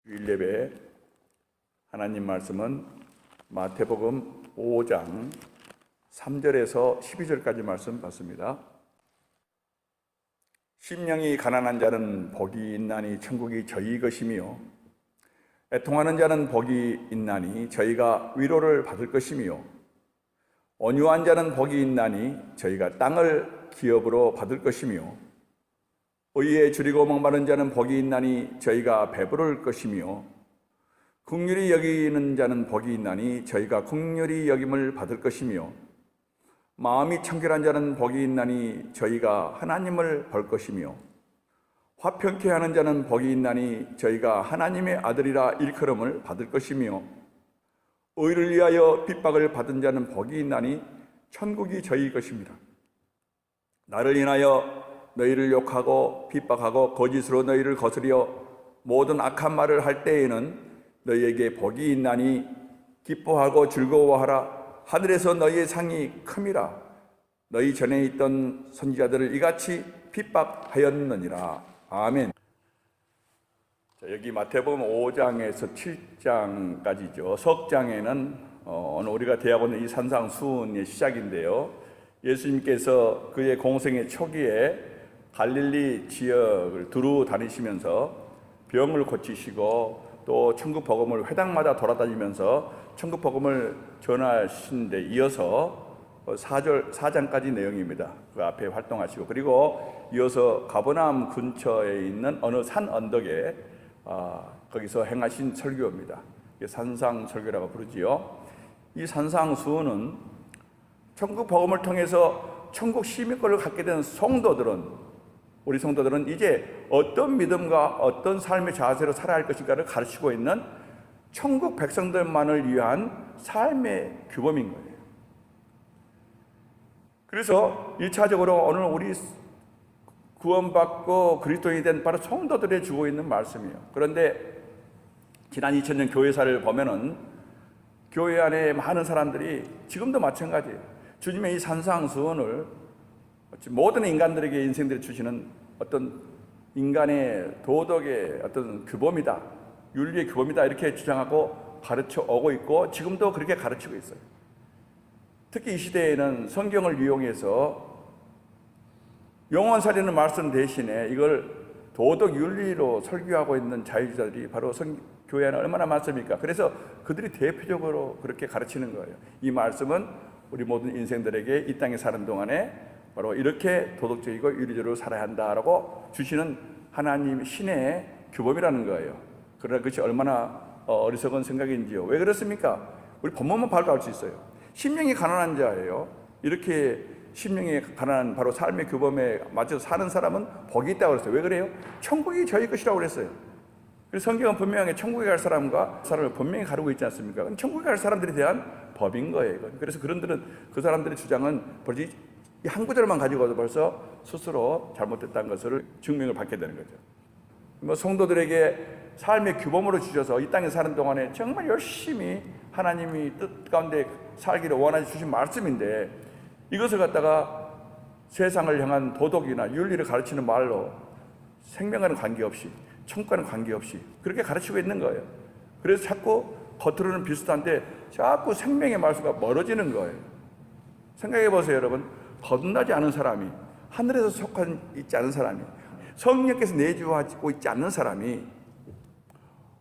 주일 예배 하나님 말씀은 마태복음 5장 3절에서 12절까지 말씀 받습니다. 심령이 가난한 자는 복이 있나니 천국이 저희 것이며 애통하는 자는 복이 있나니 저희가 위로를 받을 것이며 온유한 자는 복이 있나니 저희가 땅을 기업으로 받을 것이며 의에 줄이고 목마른 자는 복이 있나니 저희가 배부를 것이며 긍휼히 여기는 자는 복이 있나니 저희가 긍휼히 여김을 받을 것이며 마음이 청결한 자는 복이 있나니 저희가 하나님을 볼 것이며 화평케 하는 자는 복이 있나니 저희가 하나님의 아들이라 일컬음을 받을 것이며 의를 위하여 핍박을 받은 자는 복이 있나니 천국이 저희 것입니다. 나를 인하여 너희를 욕하고 핍박하고 거짓으로 너희를 거스려 모든 악한 말을 할 때에는 너희에게 복이 있나니 기뻐하고 즐거워하라. 하늘에서 너희의 상이 큼이라. 너희 전에 있던 선지자들을 이같이 핍박하였느니라. 아멘. 자, 여기 마태복음 5장에서 7장까지죠. 석장에는 오늘 우리가 대하고 있는 이 산상수훈의 시작인데요. 예수님께서 그의 공생의 초기에 갈릴리 지역을 두루 다니시면서 병을 고치시고 또 천국 복음을 회당마다 돌아다니면서 천국 복음을 전하신 데 이어서 4장까지 내용입니다. 그 앞에 활동하시고 그리고 이어서 가버나움 근처에 있는 어느 산 언덕에 거기서 행하신 설교입니다. 산상설교라고 부르지요. 이 산상수훈은 천국 복음을 통해서 천국 시민권을 갖게 된 우리 성도들은 이제 어떤 믿음과 어떤 삶의 자세로 살아야 할 것인가를 가르치고 있는 천국 백성들만을 위한 삶의 규범인 거예요. 그래서 1차적으로 오늘 우리 구원받고 그리스도인이 된 바로 성도들에 주고 있는 말씀이에요. 그런데 지난 2000년 교회사를 보면은 교회 안에 많은 사람들이 지금도 마찬가지예요. 주님의 이 산상수훈을 모든 인간들에게 인생들이 주시는 어떤 인간의 도덕의 어떤 규범이다, 윤리의 규범이다 이렇게 주장하고 가르쳐 오고 있고 지금도 그렇게 가르치고 있어요. 특히 이 시대에는 성경을 이용해서 영원살리는 말씀 대신에 이걸 도덕 윤리로 설교하고 있는 자유주의자들이 바로 교회 안에 얼마나 많습니까? 그래서 그들이 대표적으로 그렇게 가르치는 거예요. 이 말씀은 우리 모든 인생들에게 이 땅에 사는 동안에 바로 이렇게 도덕적이고 윤리적으로 살아야 한다라고 주시는 하나님 신의 규범이라는 거예요. 그러나 그것이 얼마나 어리석은 생각인지요. 왜 그렇습니까? 우리 본문만 봐도 알 수 있어요. 심령이 가난한 자예요. 이렇게 심령이 가난한 바로 삶의 규범에 맞춰서 사는 사람은 복이 있다고 그랬어요. 왜 그래요? 천국이 저희 것이라고 그랬어요. 그래서 성경은 분명히 천국에 갈 사람과 사람을 분명히 가르고 있지 않습니까? 천국에 갈 사람들에 대한 법인 거예요. 그래서 그 사람들의 주장은 벌써 이 한 구절만 가지고도 벌써 스스로 잘못됐다는 것을 증명을 받게 되는 거죠. 성도들에게 삶의 규범으로 주셔서 이 땅에 사는 동안에 정말 열심히 하나님이 뜻 가운데 살기를 원하시 주신 말씀인데 이것을 갖다가 세상을 향한 도덕이나 윤리를 가르치는 말로 생명과는 관계없이 천국과는 관계없이 그렇게 가르치고 있는 거예요. 그래서 자꾸 겉으로는 비슷한데 자꾸 생명의 말씀과 멀어지는 거예요. 생각해 보세요, 여러분. 거듭나지 않은 사람이, 하늘에서 속한 있지 않은 사람이, 성령께서 내주하고 있지 않는 사람이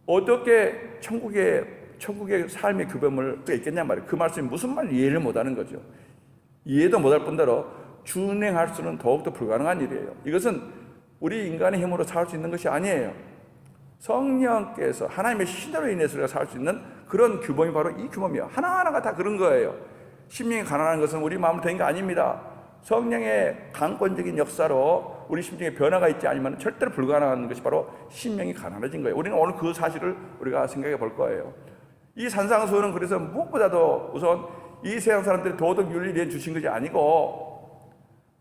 어떻게 천국의 삶의 규범을 있겠냐 말이에요. 그 말씀이 무슨 말인지 이해를 못하는 거죠. 이해도 못할 뿐더러 준행할 수는 더욱더 불가능한 일이에요. 이것은 우리 인간의 힘으로 살 수 있는 것이 아니에요. 성령께서 하나님의 신으로 인해서 우리가 살 수 있는 그런 규범이 바로 이 규범이에요. 하나하나가 다 그런 거예요. 심령이 가난한 것은 우리 마음으로 된 게 아닙니다. 성령의 강권적인 역사로 우리 심령에 변화가 있지 않으면 절대로 불가능한 것이 바로 심령이 가난해진 거예요. 우리는 오늘 그 사실을 우리가 생각해 볼 거예요. 이 산상수훈은 그래서 무엇보다도 우선 이 세상 사람들이 도덕 윤리에 주신 것이 아니고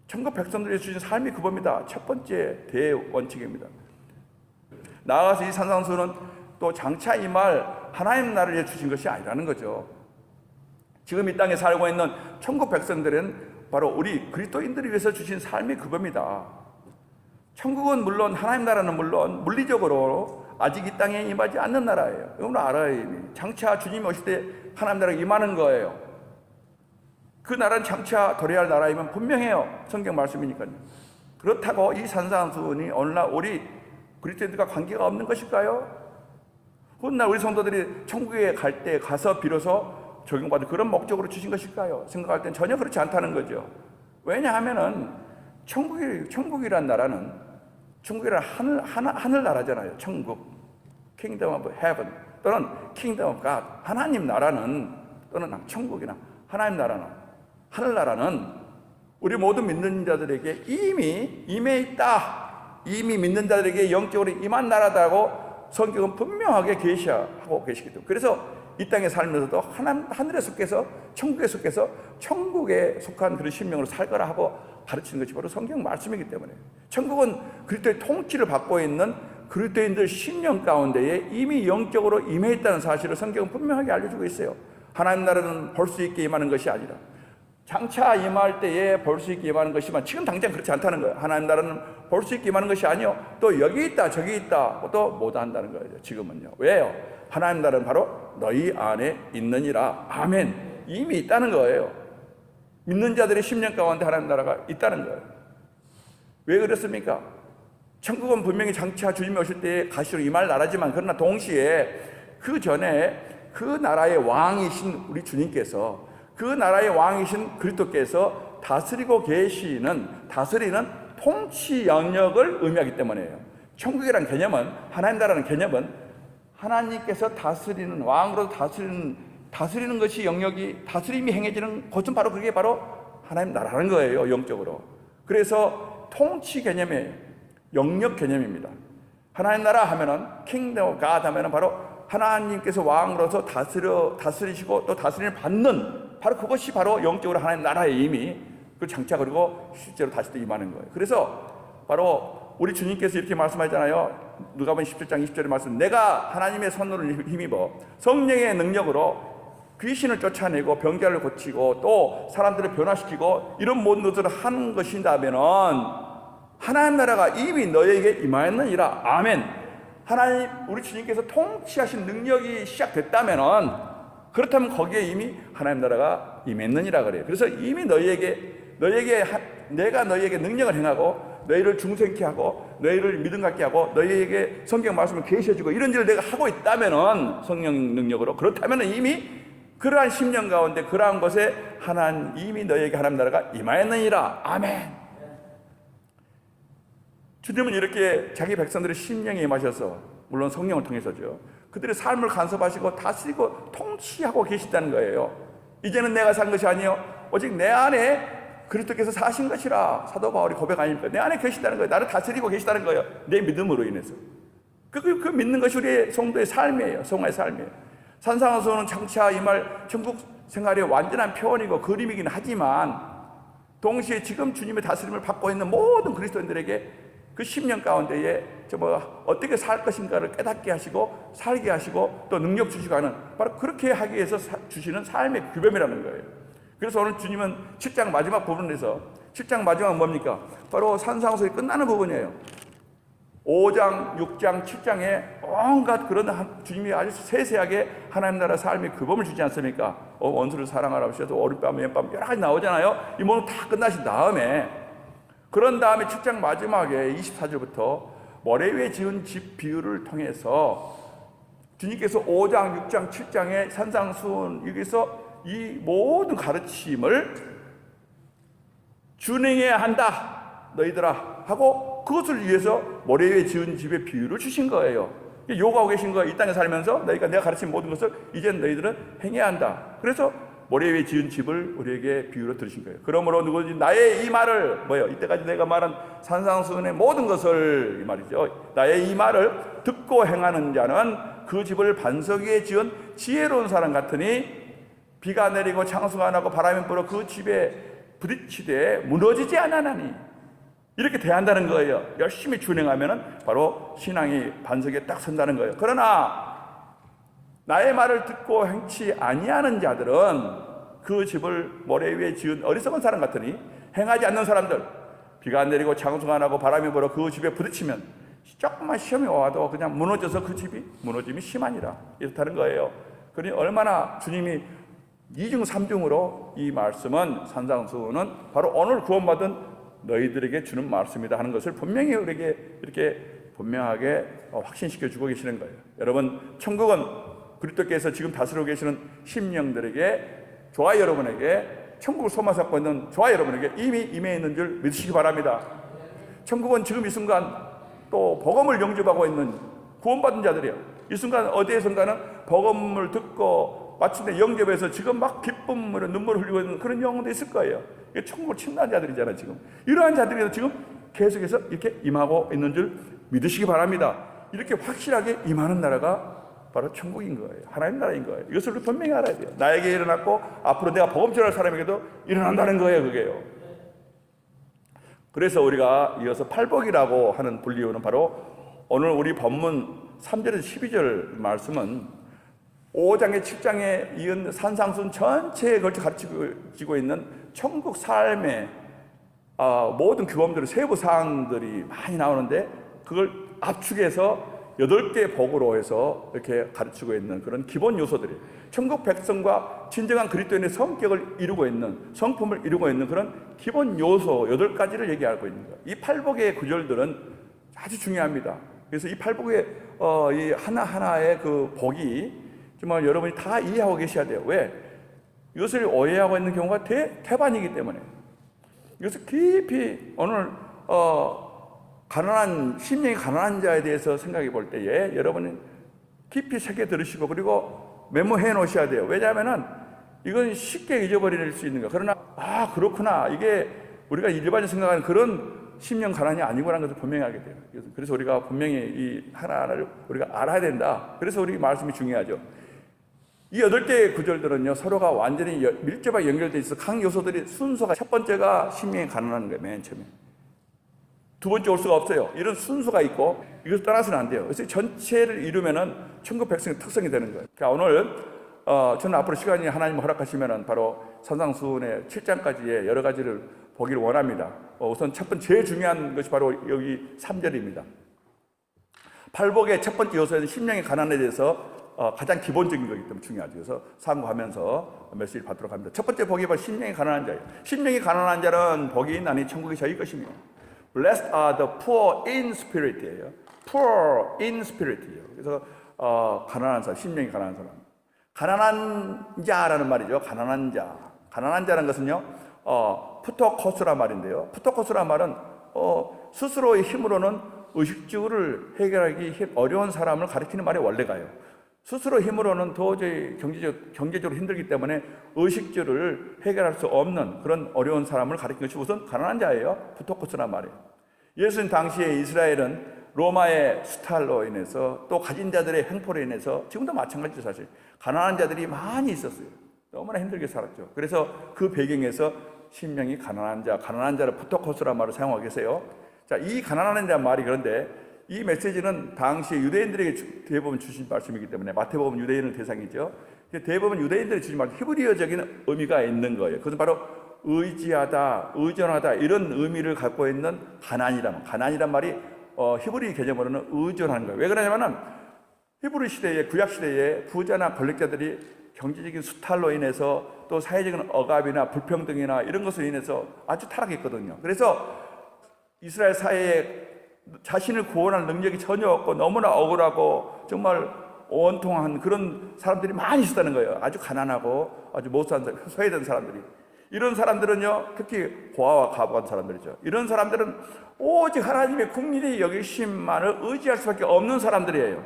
천국 백성들이 주신 삶의 규범이다. 첫 번째 대원칙입니다. 나아가서 이 산상수훈은 또 장차 임할 하나님 나라를 주신 것이 아니라는 거죠. 지금 이 땅에 살고 있는 천국 백성들은 바로 우리 그리스도인들을 위해서 주신 삶의 규범이다. 천국은 물론 하나님 나라는 물론 물리적으로 아직 이 땅에 임하지 않는 나라예요. 이건 알아요. 이미 장차 주님 오실 때 하나님 나라가 임하는 거예요. 그 나라는 장차 도래할 나라이면 분명해요. 성경 말씀이니까요. 그렇다고 이 산상수훈이 오늘날 우리 그리스도인들과 관계가 없는 것일까요? 훗날 우리 성도들이 천국에 갈 때 가서 비로소 적용받을 그런 목적으로 주신 것일까요? 생각할 땐 전혀 그렇지 않다는 거죠. 왜냐하면은 천국이란 나라는 하늘 나라잖아요. 천국, Kingdom of Heaven 또는 Kingdom of God, 하나님 나라는 또는 천국이나 하나님 나라는 하늘 나라는 우리 모든 믿는 자들에게 이미 임해 있다. 이미 믿는 자들에게 영적으로 임한 나라다고 성경은 분명하게 계시하고 계시기 때문에, 그래서 이 땅에 살면서도 하늘에 속해서 천국에 속해서 천국에 속한 그런 신명으로 살거라 하고 가르치는 것이 바로 성경 말씀이기 때문에, 천국은 그리스도의 통치를 받고 있는 그리스도인들 신령 가운데에 이미 영적으로 임해 있다는 사실을 성경은 분명하게 알려주고 있어요. 하나님 나라는 볼 수 있게 임하는 것이 아니라 장차 임할 때에 볼 수 있게 임하는 것이지만 지금 당장 그렇지 않다는 거예요. 하나님 나라는 볼 수 있게 임하는 것이 아니요, 또 여기 있다 저기 있다 또 못한다는 거예요. 지금은요. 왜요? 하나님 나라는 바로 너희 안에 있느니라. 아멘. 이미 있다는 거예요. 믿는 자들의 심령 가운데 하나님 나라가 있다는 거예요. 왜 그렇습니까? 천국은 분명히 장차 주님이 오실 때에 가시로 임할 나라지만, 그러나 동시에 그 전에 그 나라의 왕이신 우리 주님께서, 그 나라의 왕이신 그리스도께서 다스리는 통치 영역을 의미하기 때문에요. 천국이라는 개념은, 하나님 나라는 개념은 하나님께서 다스리는, 왕으로 다스리는 것이 영역이, 다스림이 행해지는 곳은 바로 그게 바로 하나님 나라는 거예요. 영적으로. 그래서 통치 개념의 영역 개념입니다. 하나님 나라 하면은 킹덤 갓 하면은 바로 하나님께서 왕으로서 다스리시고 또 다스림을 받는, 바로 그것이 바로 영적으로 하나님 나라의 의미, 그 장차 그리고 실제로 다시 또 임하는 거예요. 그래서 바로 우리 주님께서 이렇게 말씀하잖아요. 누가복음 17장 20절의 말씀, 내가 하나님의 손으로 힘입어 성령의 능력으로 귀신을 쫓아내고 병자를 고치고 또 사람들을 변화시키고 이런 모든 것들을 하는 것이라면은 하나님 나라가 이미 너에게 임하였느니라. 아멘. 하나님 우리 주님께서 통치하신 능력이 시작됐다면은, 그렇다면 거기에 이미 하나님 나라가 임했느니라 그래요. 그래서 이미 내가 너희에게 능력을 행하고 너희를 중생케 하고 너희를 믿음 갖게 하고 너희에게 성경 말씀을 계시해주고 이런 일을 내가 하고 있다면은, 성령 능력으로, 그렇다면은 이미 그러한 심령 가운데 그러한 것에 이미 너희에게 하나님 나라가 임하였느니라. 아멘. 주님은 이렇게 자기 백성들의 심령에 임하셔서, 물론 성령을 통해서죠, 그들의 삶을 간섭하시고 다스리고 통치하고 계시다는 거예요. 이제는 내가 산 것이 아니요 오직 내 안에 그리스도께서 사신 것이라 사도 바울이 고백 아닙니까? 내 안에 계시다는 거예요. 나를 다스리고 계시다는 거예요. 내 믿음으로 인해서. 그 믿는 것이 우리의 성도의 삶이에요. 성화의 삶이에요. 산상수훈은 장차 임할 천국 생활의 완전한 표현이고 그림이긴 하지만, 동시에 지금 주님의 다스림을 받고 있는 모든 그리스도인들에게 그 10년 가운데에 어떻게 살 것인가를 깨닫게 하시고 살게 하시고 또 능력 주시고 하는, 바로 그렇게 하기 위해서 주시는 삶의 규범이라는 거예요. 그래서 오늘 주님은 7장 마지막 부분에서, 7장 마지막은 뭡니까? 바로 산상수훈이 끝나는 부분이에요. 5장, 6장, 7장에 온갖 그런 주님이 아주 세세하게 하나님 나라 삶의 규범을 주지 않습니까? 원수를 사랑하라 하셔서 오른밤 왼밤 여러 가지 나오잖아요. 이 모든 다 끝나신 다음에, 그런 다음에 7장 마지막에 24절부터 모래 위에 지은 집 비유를 통해서 주님께서 5장, 6장, 7장의 산상수훈 여기서 이 모든 가르침을 준행해야 한다 너희들아 하고, 그것을 위해서 모래 위에 지은 집의 비유를 주신 거예요. 요구하고 계신 거예요. 이 땅에 살면서 내가 가르친 모든 것을 이제 너희들은 행해야 한다. 그래서 모래 위에 지은 집을 우리에게 비유로 들으신 거예요. 그러므로 누구든지 나의 이 말을, 이때까지 내가 말한 산상수훈의 모든 것을, 이 말이죠, 나의 이 말을 듣고 행하는 자는 그 집을 반석 위에 지은 지혜로운 사람 같으니 비가 내리고 창수가 나고 바람이 불어 그 집에 부딪히되 무너지지 않았나니, 이렇게 대한다는 거예요. 열심히 준행하면은 바로 신앙이 반석에 딱 선다는 거예요. 그러나 나의 말을 듣고 행치 아니하는 자들은 그 집을 모래 위에 지은 어리석은 사람 같으니, 행하지 않는 사람들, 비가 내리고 창수가 나고 바람이 불어 그 집에 부딪히면 조금만 시험이 와도 그냥 무너져서 그 집이 무너짐이 심하니라 이렇다는 거예요. 그러니 얼마나 주님이 2중 3중으로 이 말씀은 산상수훈은 바로 오늘 구원받은 너희들에게 주는 말씀이다 하는 것을 분명히 우리에게 이렇게 분명하게 확신시켜 주고 계시는 거예요. 여러분, 천국은 그리스도께서 지금 다스리고 계시는 심령들에게, 저와 여러분에게, 천국을 소망하고 있는 저와 여러분에게 이미 임해 있는 줄 믿으시기 바랍니다. 천국은 지금 이 순간 또 복음을 영접하고 있는 구원받은 자들이에요. 이 순간 어디에선가는 복음을 듣고 마침내 영접해서 지금 막 기쁨으로 눈물을 흘리고 있는 그런 영혼도 있을 거예요. 이게 천국을 침노한 자들이잖아요. 지금 이러한 자들이 지금 계속해서 이렇게 임하고 있는 줄 믿으시기 바랍니다. 이렇게 확실하게 임하는 나라가 바로 천국인 거예요. 하나님 나라인 거예요. 이것을 분명히 알아야 돼요. 나에게 일어났고 앞으로 내가 복음 전할 사람에게도 일어난다는 거예요. 그게요. 그래서 우리가 이어서 팔복이라고 하는 분리어는 바로 오늘 우리 본문 3절에서 12절 말씀은 5장에 7장에 이은 산상순 전체에 걸쳐 가르치고 있는 천국 삶의 모든 규범들의 세부 사항들이 많이 나오는데 그걸 압축해서 8개의 복으로 해서 이렇게 가르치고 있는 그런 기본 요소들이 천국 백성과 진정한 그리스도인의 성격을 이루고 있는, 성품을 이루고 있는 그런 기본 요소 8가지를 얘기하고 있는 거예요. 이 팔복의 구절들은 아주 중요합니다. 그래서 이 팔복의 이 하나하나의 그 복이 정말 여러분이 다 이해하고 계셔야 돼요. 왜? 이것을 오해하고 있는 경우가 태반이기 때문에. 이것을 깊이 오늘 가난한, 심령이 가난한 자에 대해서 생각해 볼 때에 여러분은 깊이 새겨 들으시고 그리고 메모해 놓으셔야 돼요. 왜냐하면은 이건 쉽게 잊어버릴 수 있는 거예요. 그러나 그렇구나, 이게 우리가 일반적으로 생각하는 그런 심령 가난이 아니구나라는 것을 분명히 알게 돼요. 그래서 우리가 분명히 이 하나하나를 우리가 알아야 된다. 그래서 우리 말씀이 중요하죠. 이 8개의 구절들은요, 서로가 완전히 밀접하게 연결되어 있어. 각 요소들이 순서가, 첫 번째가 심령이 가난한 거예요. 맨 처음에. 두 번째 올 수가 없어요. 이런 순서가 있고 이것을 떠나서는 안 돼요. 그래서 전체를 이루면은 천국 백성의 특성이 되는 거예요. 그러니까 오늘 저는 앞으로 시간이 하나님 허락하시면은 바로 산상수훈의 7장까지의 여러 가지를 보기를 원합니다. 우선 첫 번째 제일 중요한 것이 바로 여기 3절입니다. 팔복의 첫 번째 요소에는 심령의 가난에 대해서 가장 기본적인 거기 때문에 중요하죠. 그래서 상고하면서 메시지를 받도록 합니다. 첫 번째 복이 바로 심령이 가난한 자예요. 심령이 가난한 자는 복이 있나니 천국이 저희 것이며 Blessed are the poor in spirit이에요. Poor in spirit이에요. 그래서 가난한 사람, 심령이 가난한 사람. 가난한 자라는 말이죠. 가난한 자. 가난한 자라는 것은요, 푸토코스란 말인데요. 푸토코스란 말은 스스로의 힘으로는 의식주를 해결하기 어려운 사람을 가리키는 말이 원래가요. 스스로 힘으로는 도저히 경제적으로 힘들기 때문에 의식주를 해결할 수 없는 그런 어려운 사람을 가리키는 것이 우선 가난한 자예요. 푸토코스란 말이에요. 예수님 당시에 이스라엘은 로마의 수탈로 인해서 또 가진 자들의 횡포로 인해서 지금도 마찬가지죠. 사실 가난한 자들이 많이 있었어요. 너무나 힘들게 살았죠. 그래서 그 배경에서 심령이 가난한 자, 가난한 자를 푸토코스란 말을 사용하고 계세요. 자, 이 가난한 자란 말이 그런데 이 메시지는 당시 유대인들에게 대부분 주신 말씀이기 때문에 마태복음 유대인의 대상이죠. 대부분 유대인들이 주신 말씀, 히브리어적인 의미가 있는 거예요. 그것은 바로 의지하다, 의존하다 이런 의미를 갖고 있는 가난이란 말이 히브리 개념으로는 의존하는 거예요. 왜 그러냐면은 히브리 시대에, 구약 시대에 부자나 권력자들이 경제적인 수탈로 인해서 또 사회적인 억압이나 불평등이나 이런 것으로 인해서 아주 타락했거든요. 그래서 이스라엘 사회에 자신을 구원할 능력이 전혀 없고 너무나 억울하고 정말 원통한 그런 사람들이 많이 있었다는 거예요. 아주 가난하고 아주 못산 소외된 사람들이. 이런 사람들은요, 특히 고아와 가부한 사람들이죠. 이런 사람들은 오직 하나님의 국리의 여기심만을 의지할 수밖에 없는 사람들이에요.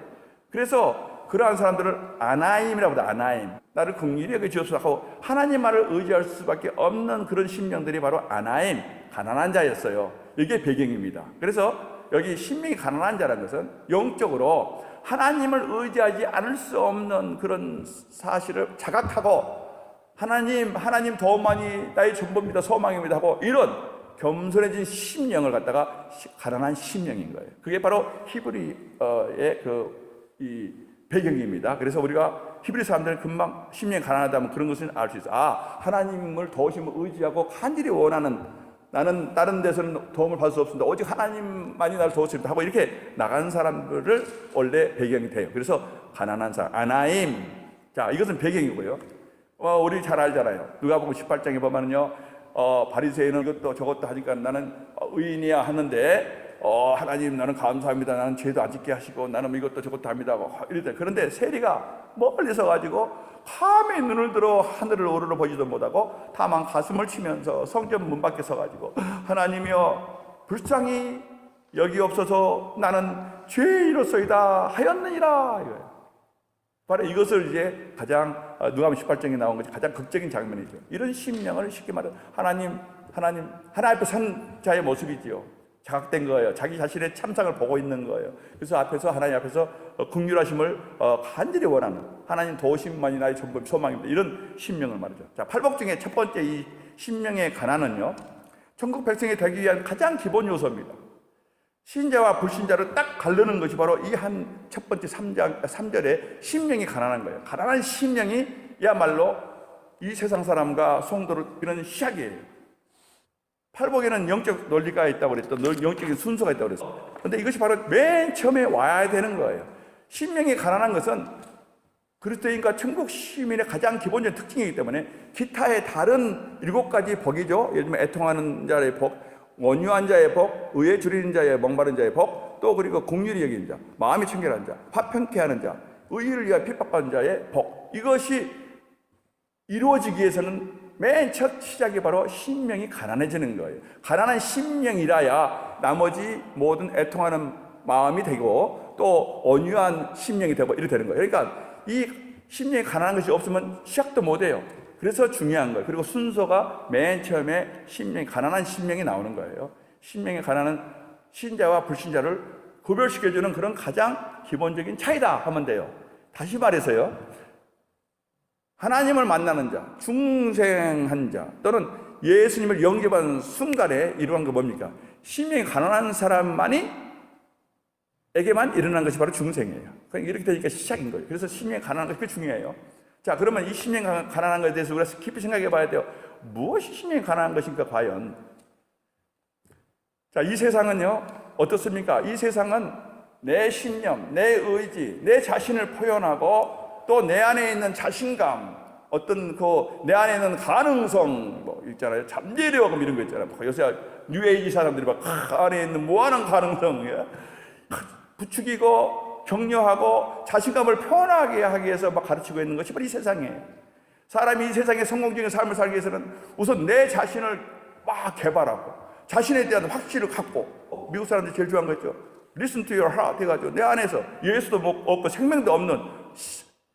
그래서 그러한 사람들을 아나임이라고 합니다. 아나임. 나를 국리의 여기시옵소서 하고 하나님만을 의지할 수밖에 없는 그런 심령들이 바로 아나임, 가난한 자였어요. 이게 배경입니다. 그래서 여기 심령이 가난한 자라는 것은 영적으로 하나님을 의지하지 않을 수 없는 그런 사실을 자각하고 하나님 도움만이 나의 전부입니다, 소망입니다 하고 이런 겸손해진 심령을 갖다가 가난한 심령인 거예요. 그게 바로 히브리의 이 배경입니다. 그래서 우리가 히브리 사람들은 금방 심령이 가난하다면 그런 것을 알 수 있어요. 하나님을 도우심을 의지하고 간절히 원하는 나는 다른 데서는 도움을 받을 수 없습니다. 오직 하나님만이 나를 도우십니다 하고 이렇게 나가는 사람들을 원래 배경이 돼요. 그래서 가난한 사람, 아나임. 자, 이것은 배경이고요. 우리 잘 알잖아요. 누가복음 18장에 보면은요, 바리새인은 이것도 저것도 하니까 나는 의인이야 하는데, 하나님 나는 감사합니다. 나는 죄도 안 짓게 하시고 나는 이것도 저것도 합니다. 이러대. 그런데 세리가 멀리 서가지고 밤에 눈을 들어 하늘을 오르러 보지도 못하고 다만 가슴을 치면서 성전 문 밖에 서가지고 하나님이여 불쌍히 여기옵소서 나는 죄인이로소이다 하였느니라. 이거예요. 바로 이것을 이제 가장 누가복음 18장에 나온 것이 가장 극적인 장면이죠. 이런 심령을 쉽게 말해 하나님 앞에 선 자의 모습이지요. 자각된 거예요. 자기 자신의 참상을 보고 있는 거예요. 그래서 앞에서 하나님 앞에서 긍휼하심을 간절히 원하는 하나님 도우심만이 나의 전부 소망입니다. 이런 심령을 말이죠. 자, 팔복 중에 첫 번째 이 심령의 가난은요, 천국 백성이 되기 위한 가장 기본 요소입니다. 신자와 불신자를 딱 가르는 것이 바로 이 한 첫 번째 3절에 심령이 가난한 거예요. 가난한 심령이야말로 이 세상 사람과 성도를 이루는 시작이에요. 팔복에는 영적 논리가 있다고 그랬죠. 영적인 순서가 있다고 그랬어요. 그런데 이것이 바로 맨 처음에 와야 되는 거예요. 심령이 가난한 것은 그리스도인과 천국 시민의 가장 기본적인 특징이기 때문에 기타의 다른 7가지 복이죠. 예를 들면 애통하는 자의 복, 온유한 자의 복, 의에 줄이는 자의 목마른 자의 복, 또 그리고 긍휼히 여기는 자, 마음이 청결한 자, 화평케 하는 자, 의를 위하여 핍박받는 자의 복. 이것이 이루어지기 위해서는 맨 첫 시작이 바로 심령이 가난해지는 거예요. 가난한 심령이라야 나머지 모든 애통하는 마음이 되고 또 온유한 심령이 되고 이렇게 되는 거예요. 그러니까 이 심령이 가난한 것이 없으면 시작도 못해요. 그래서 중요한 거예요. 그리고 순서가 맨 처음에 가난한 심령이 나오는 거예요. 심령이 가난한 신자와 불신자를 구별시켜주는 그런 가장 기본적인 차이다 하면 돼요. 다시 말해서요, 하나님을 만나는 자, 중생한 자 또는 예수님을 영접하는 순간에 이루어진 게 뭡니까? 심령이 가난한 사람만이 에게만 일어난 것이 바로 중생이에요. 그러니까 이렇게 되니까 시작인 거예요. 그래서 심령이 가난한 것이 꽤 중요해요. 자, 그러면 이 심령이 가난한 것에 대해서 우리가 깊이 생각해 봐야 돼요. 무엇이 심령이 가난한 것인가 과연? 자, 이 세상은요 어떻습니까? 이 세상은 내 신념, 내 의지, 내 자신을 표현하고 또 내 안에 있는 자신감, 어떤 내 안에 있는 가능성, 있잖아요. 잠재력 이런 거 있잖아요. 요새 뉴에이지 사람들이 막 안에 있는 무한한 가능성, 부추기고 격려하고 자신감을 표현하게 하기 위해서 막 가르치고 있는 것이 바로 이 세상이에요. 사람이 이 세상에 성공적인 삶을 살기 위해서는 우선 내 자신을 막 개발하고 자신에 대한 확신을 갖고, 미국 사람들이 제일 좋아하는 거 있죠. Listen to your heart 해가지고 내 안에서 예수도 없고 생명도 없는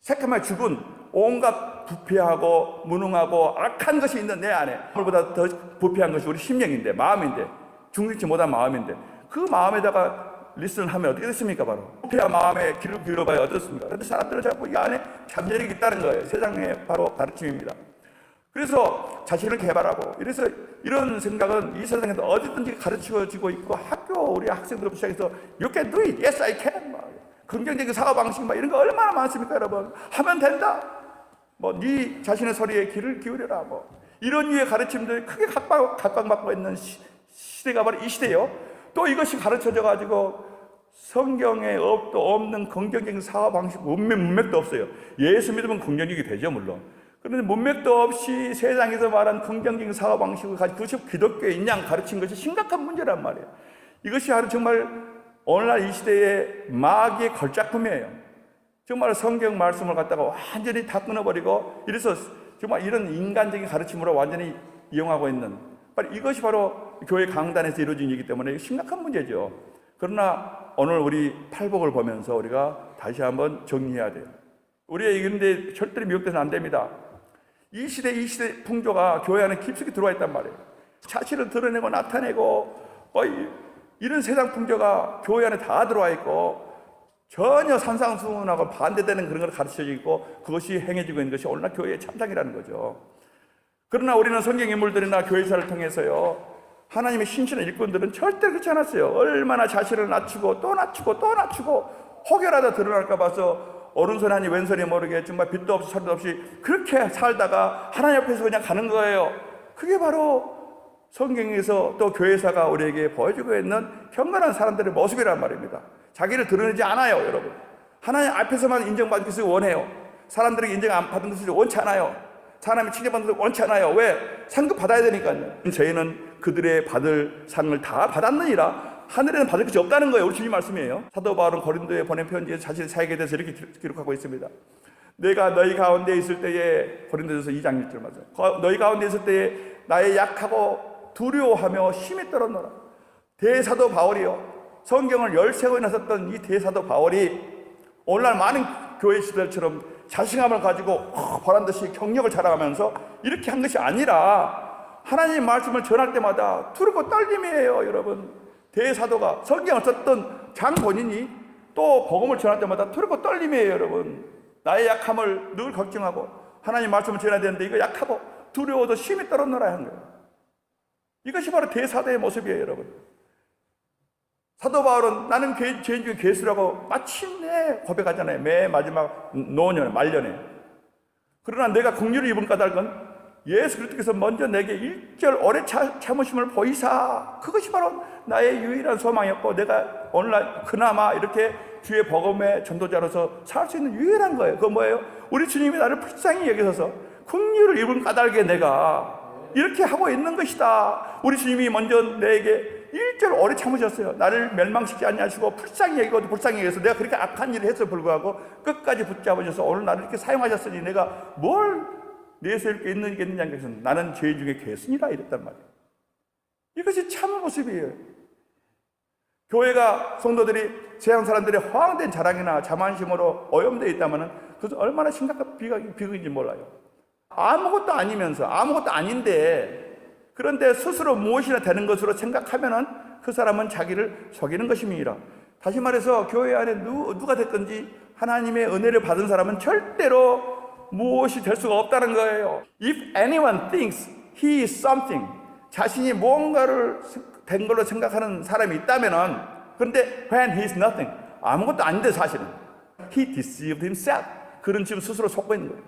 새까맣게 죽은 온갖 부패하고 무능하고 악한 것이 있는 내 안에, 그보다 더 부패한 것이 우리 심령인데, 마음인데, 중립지 못한 마음인데, 그 마음에다가 리슨하면 어떻게 됐습니까? 바로 부패한 마음에 귀를 기울여봐야 어떻습니까? 그런데 사람들은 자꾸 이 안에 잠재력이 있다는 거예요. 세상의 바로 가르침입니다. 그래서 자신을 개발하고, 이래서 이런 생각은 이 세상에서 어디든지 가르쳐지고 있고, 학교 우리 학생들부터 시작해서 You can do it, yes I can, 긍정적인 사고방식 이런 거 얼마나 많습니까, 여러분? 하면 된다. 네 자신의 소리에 귀를 기울여라. 이런 류의 가르침들이 크게 각광받고 있는 시대가 바로 이 시대예요. 또 이것이 가르쳐져 가지고 성경에 없는 긍정적인 사고방식, 문맥도 없어요. 예수 믿으면 긍정적이 되죠, 물론. 그런데 문맥도 없이 세상에서 말한 긍정적인 사고방식을 가지고 그것이 기독교의 인양 가르친 것이 심각한 문제란 말이에요. 이것이 아주 정말 오늘날 이 시대의 마귀의 걸작품이에요. 정말 성경 말씀을 갖다가 완전히 다 끊어버리고, 이래서 정말 이런 인간적인 가르침으로 완전히 이용하고 있는, 이것이 바로 교회 강단에서 이루어진 일이기 때문에 심각한 문제죠. 그러나 오늘 우리 팔복을 보면서 우리가 다시 한번 정리해야 돼요. 우리의 이런데 절대로 미혹돼서는 안 됩니다. 이 시대 풍조가 교회 안에 깊숙이 들어와 있단 말이에요. 자신을 드러내고 나타내고 이런 세상 풍조가 교회 안에 다 들어와 있고, 전혀 산상수훈하고 반대되는 그런 걸 가르쳐지고 있고, 그것이 행해지고 있는 것이 오늘날 교회의 참상이라는 거죠. 그러나 우리는 성경 인물들이나 교회사를 통해서요, 하나님의 신실한 일꾼들은 절대 그렇지 않았어요. 얼마나 자신을 낮추고 또 낮추고 또 낮추고 혹여라도 드러날까 봐서 오른손 하니 왼손이 모르게 정말 빛도 없이 소리도 없이 그렇게 살다가 하나님 앞에서 그냥 가는 거예요. 그게 바로 성경에서 또 교회사가 우리에게 보여주고 있는 경건한 사람들의 모습이란 말입니다. 자기를 드러내지 않아요, 여러분. 하나님 앞에서만 인정받는 것을 원해요. 사람들에게 인정 안 받는 것을 원치 않아요. 사람이 칭찬받는 것을 원치 않아요. 왜? 상급 받아야 되니까요. 저희는 그들의 받을 상을 다 받았느니라. 하늘에는 받을 것이 없다는 거예요. 우리 주님 말씀이에요. 사도 바울은 고린도에 보낸 편지에서 자신의 사역에 대해서 이렇게 기록하고 있습니다. 내가 너희 가운데 있을 때에, 고린도전서 2장 1절 맞아요. 너희 가운데 있을 때에 나의 약하고 두려워하며 힘이 떨어노라. 대사도 바울이요, 성경을 13권이나 썼던 이 대사도 바울이 오늘날 많은 교회 시대들처럼 자신감을 가지고 보란듯이 경력을 자랑하면서 이렇게 한 것이 아니라 하나님의 말씀을 전할 때마다 두렵고 떨림이에요, 여러분. 대사도가 성경을 썼던 장 본인이 또 복음을 전할 때마다 두렵고 떨림이에요, 여러분. 나의 약함을 늘 걱정하고 하나님 말씀을 전해야 되는데 이거 약하고 두려워도 힘이 떨어져라 한 거예요. 이것이 바로 대사도의 모습이에요, 여러분. 사도 바울은 나는 죄인 중에 괴수라고 마침내 고백하잖아요. 매 마지막 노년 말년에. 그러나 내가 긍휼을 입은 까닭은 예수 그리스도께서 먼저 내게 일절 오래 참으심을 보이사, 그것이 바로 나의 유일한 소망이었고 내가 오늘날 그나마 이렇게 주의 복음의 전도자로서 살 수 있는 유일한 거예요. 그건 뭐예요? 우리 주님이 나를 불쌍히 여기셔서 긍휼을 입은 까닭에 내가 이렇게 하고 있는 것이다. 우리 주님이 먼저 내게 일절 오래 참으셨어요. 나를 멸망시키지 아니하시고 불쌍히 여기고 불쌍히 여기서 내가 그렇게 악한 일을 했을 불구하고 끝까지 붙잡으셔서 오늘 나를 이렇게 사용하셨으니 내가 뭘 내세울 게 있느냐 해서 나는 죄인 중에 괴순이라 이랬단 말이에요. 이것이 참 모습이에요. 교회가 성도들이 세상 사람들의 허황된 자랑이나 자만심으로 오염되어 있다면 그것은 얼마나 심각한 비극인지 몰라요. 아무것도 아니면서 아무것도 아닌데, 그런데 스스로 무엇이나 되는 것으로 생각하면은 그 사람은 자기를 속이는 것입니다. 다시 말해서 교회 안에 누가 됐든지 하나님의 은혜를 받은 사람은 절대로 무엇이 될 수가 없다는 거예요. If anyone thinks he is something, 자신이 무언가를 된 걸로 생각하는 사람이 있다면은, 그런데 when he is nothing, 아무것도 아닌데 사실은 he deceived himself, 그런 지금 스스로 속고 있는 거예요.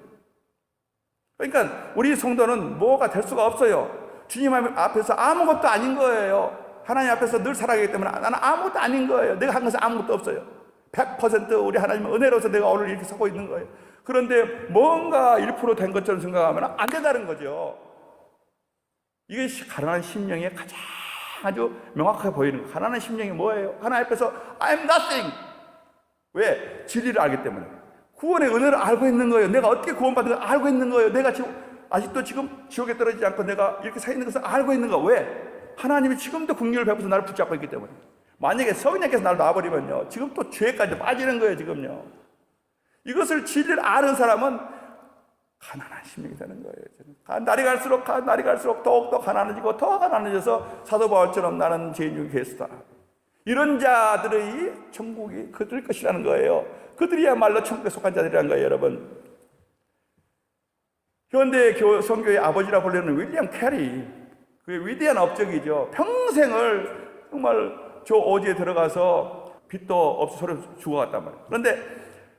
그러니까 우리 성도는 뭐가 될 수가 없어요. 주님 앞에서 아무것도 아닌 거예요. 하나님 앞에서 늘 살아가기 때문에 나는 아무것도 아닌 거예요. 내가 한 것은 아무것도 없어요. 100% 우리 하나님의 은혜로서 내가 오늘 이렇게 서고 있는 거예요. 그런데 뭔가 1% 된 것처럼 생각하면 안 된다는 거죠. 이게 가난한 심령의 가장 아주 명확하게 보이는 거예요. 가난한 심령이 뭐예요? 하나님 앞에서 I'm nothing. 왜? 진리를 알기 때문에. 구원의 은혜를 알고 있는 거예요. 내가 어떻게 구원받은 걸 알고 있는 거예요. 내가 지금 아직도 지금 지옥에 떨어지지 않고 내가 이렇게 서 있는 것을 알고 있는 거. 왜? 하나님이 지금도 긍휼을 베풀어서 나를 붙잡고 있기 때문에. 만약에 성령께서 나를 놔버리면요, 지금 또 죄까지 빠지는 거예요, 지금요. 이것을 진리를 아는 사람은 가난한 심령이 되는 거예요. 날이 갈수록 더욱더 가난해지고 더 가난해져서 사도 바울처럼 나는 죄인 중에 괴수다. 이런 자들의 천국이 그들 것이라는 거예요. 그들이야말로 천국에 속한 자들이라는 거예요, 여러분. 현대 선교의 아버지라 불리는 윌리엄 캐리, 그의 위대한 업적이죠. 평생을 정말 저 오지에 들어가서 빚도 없이 서로 죽어갔단 말이에요. 그런데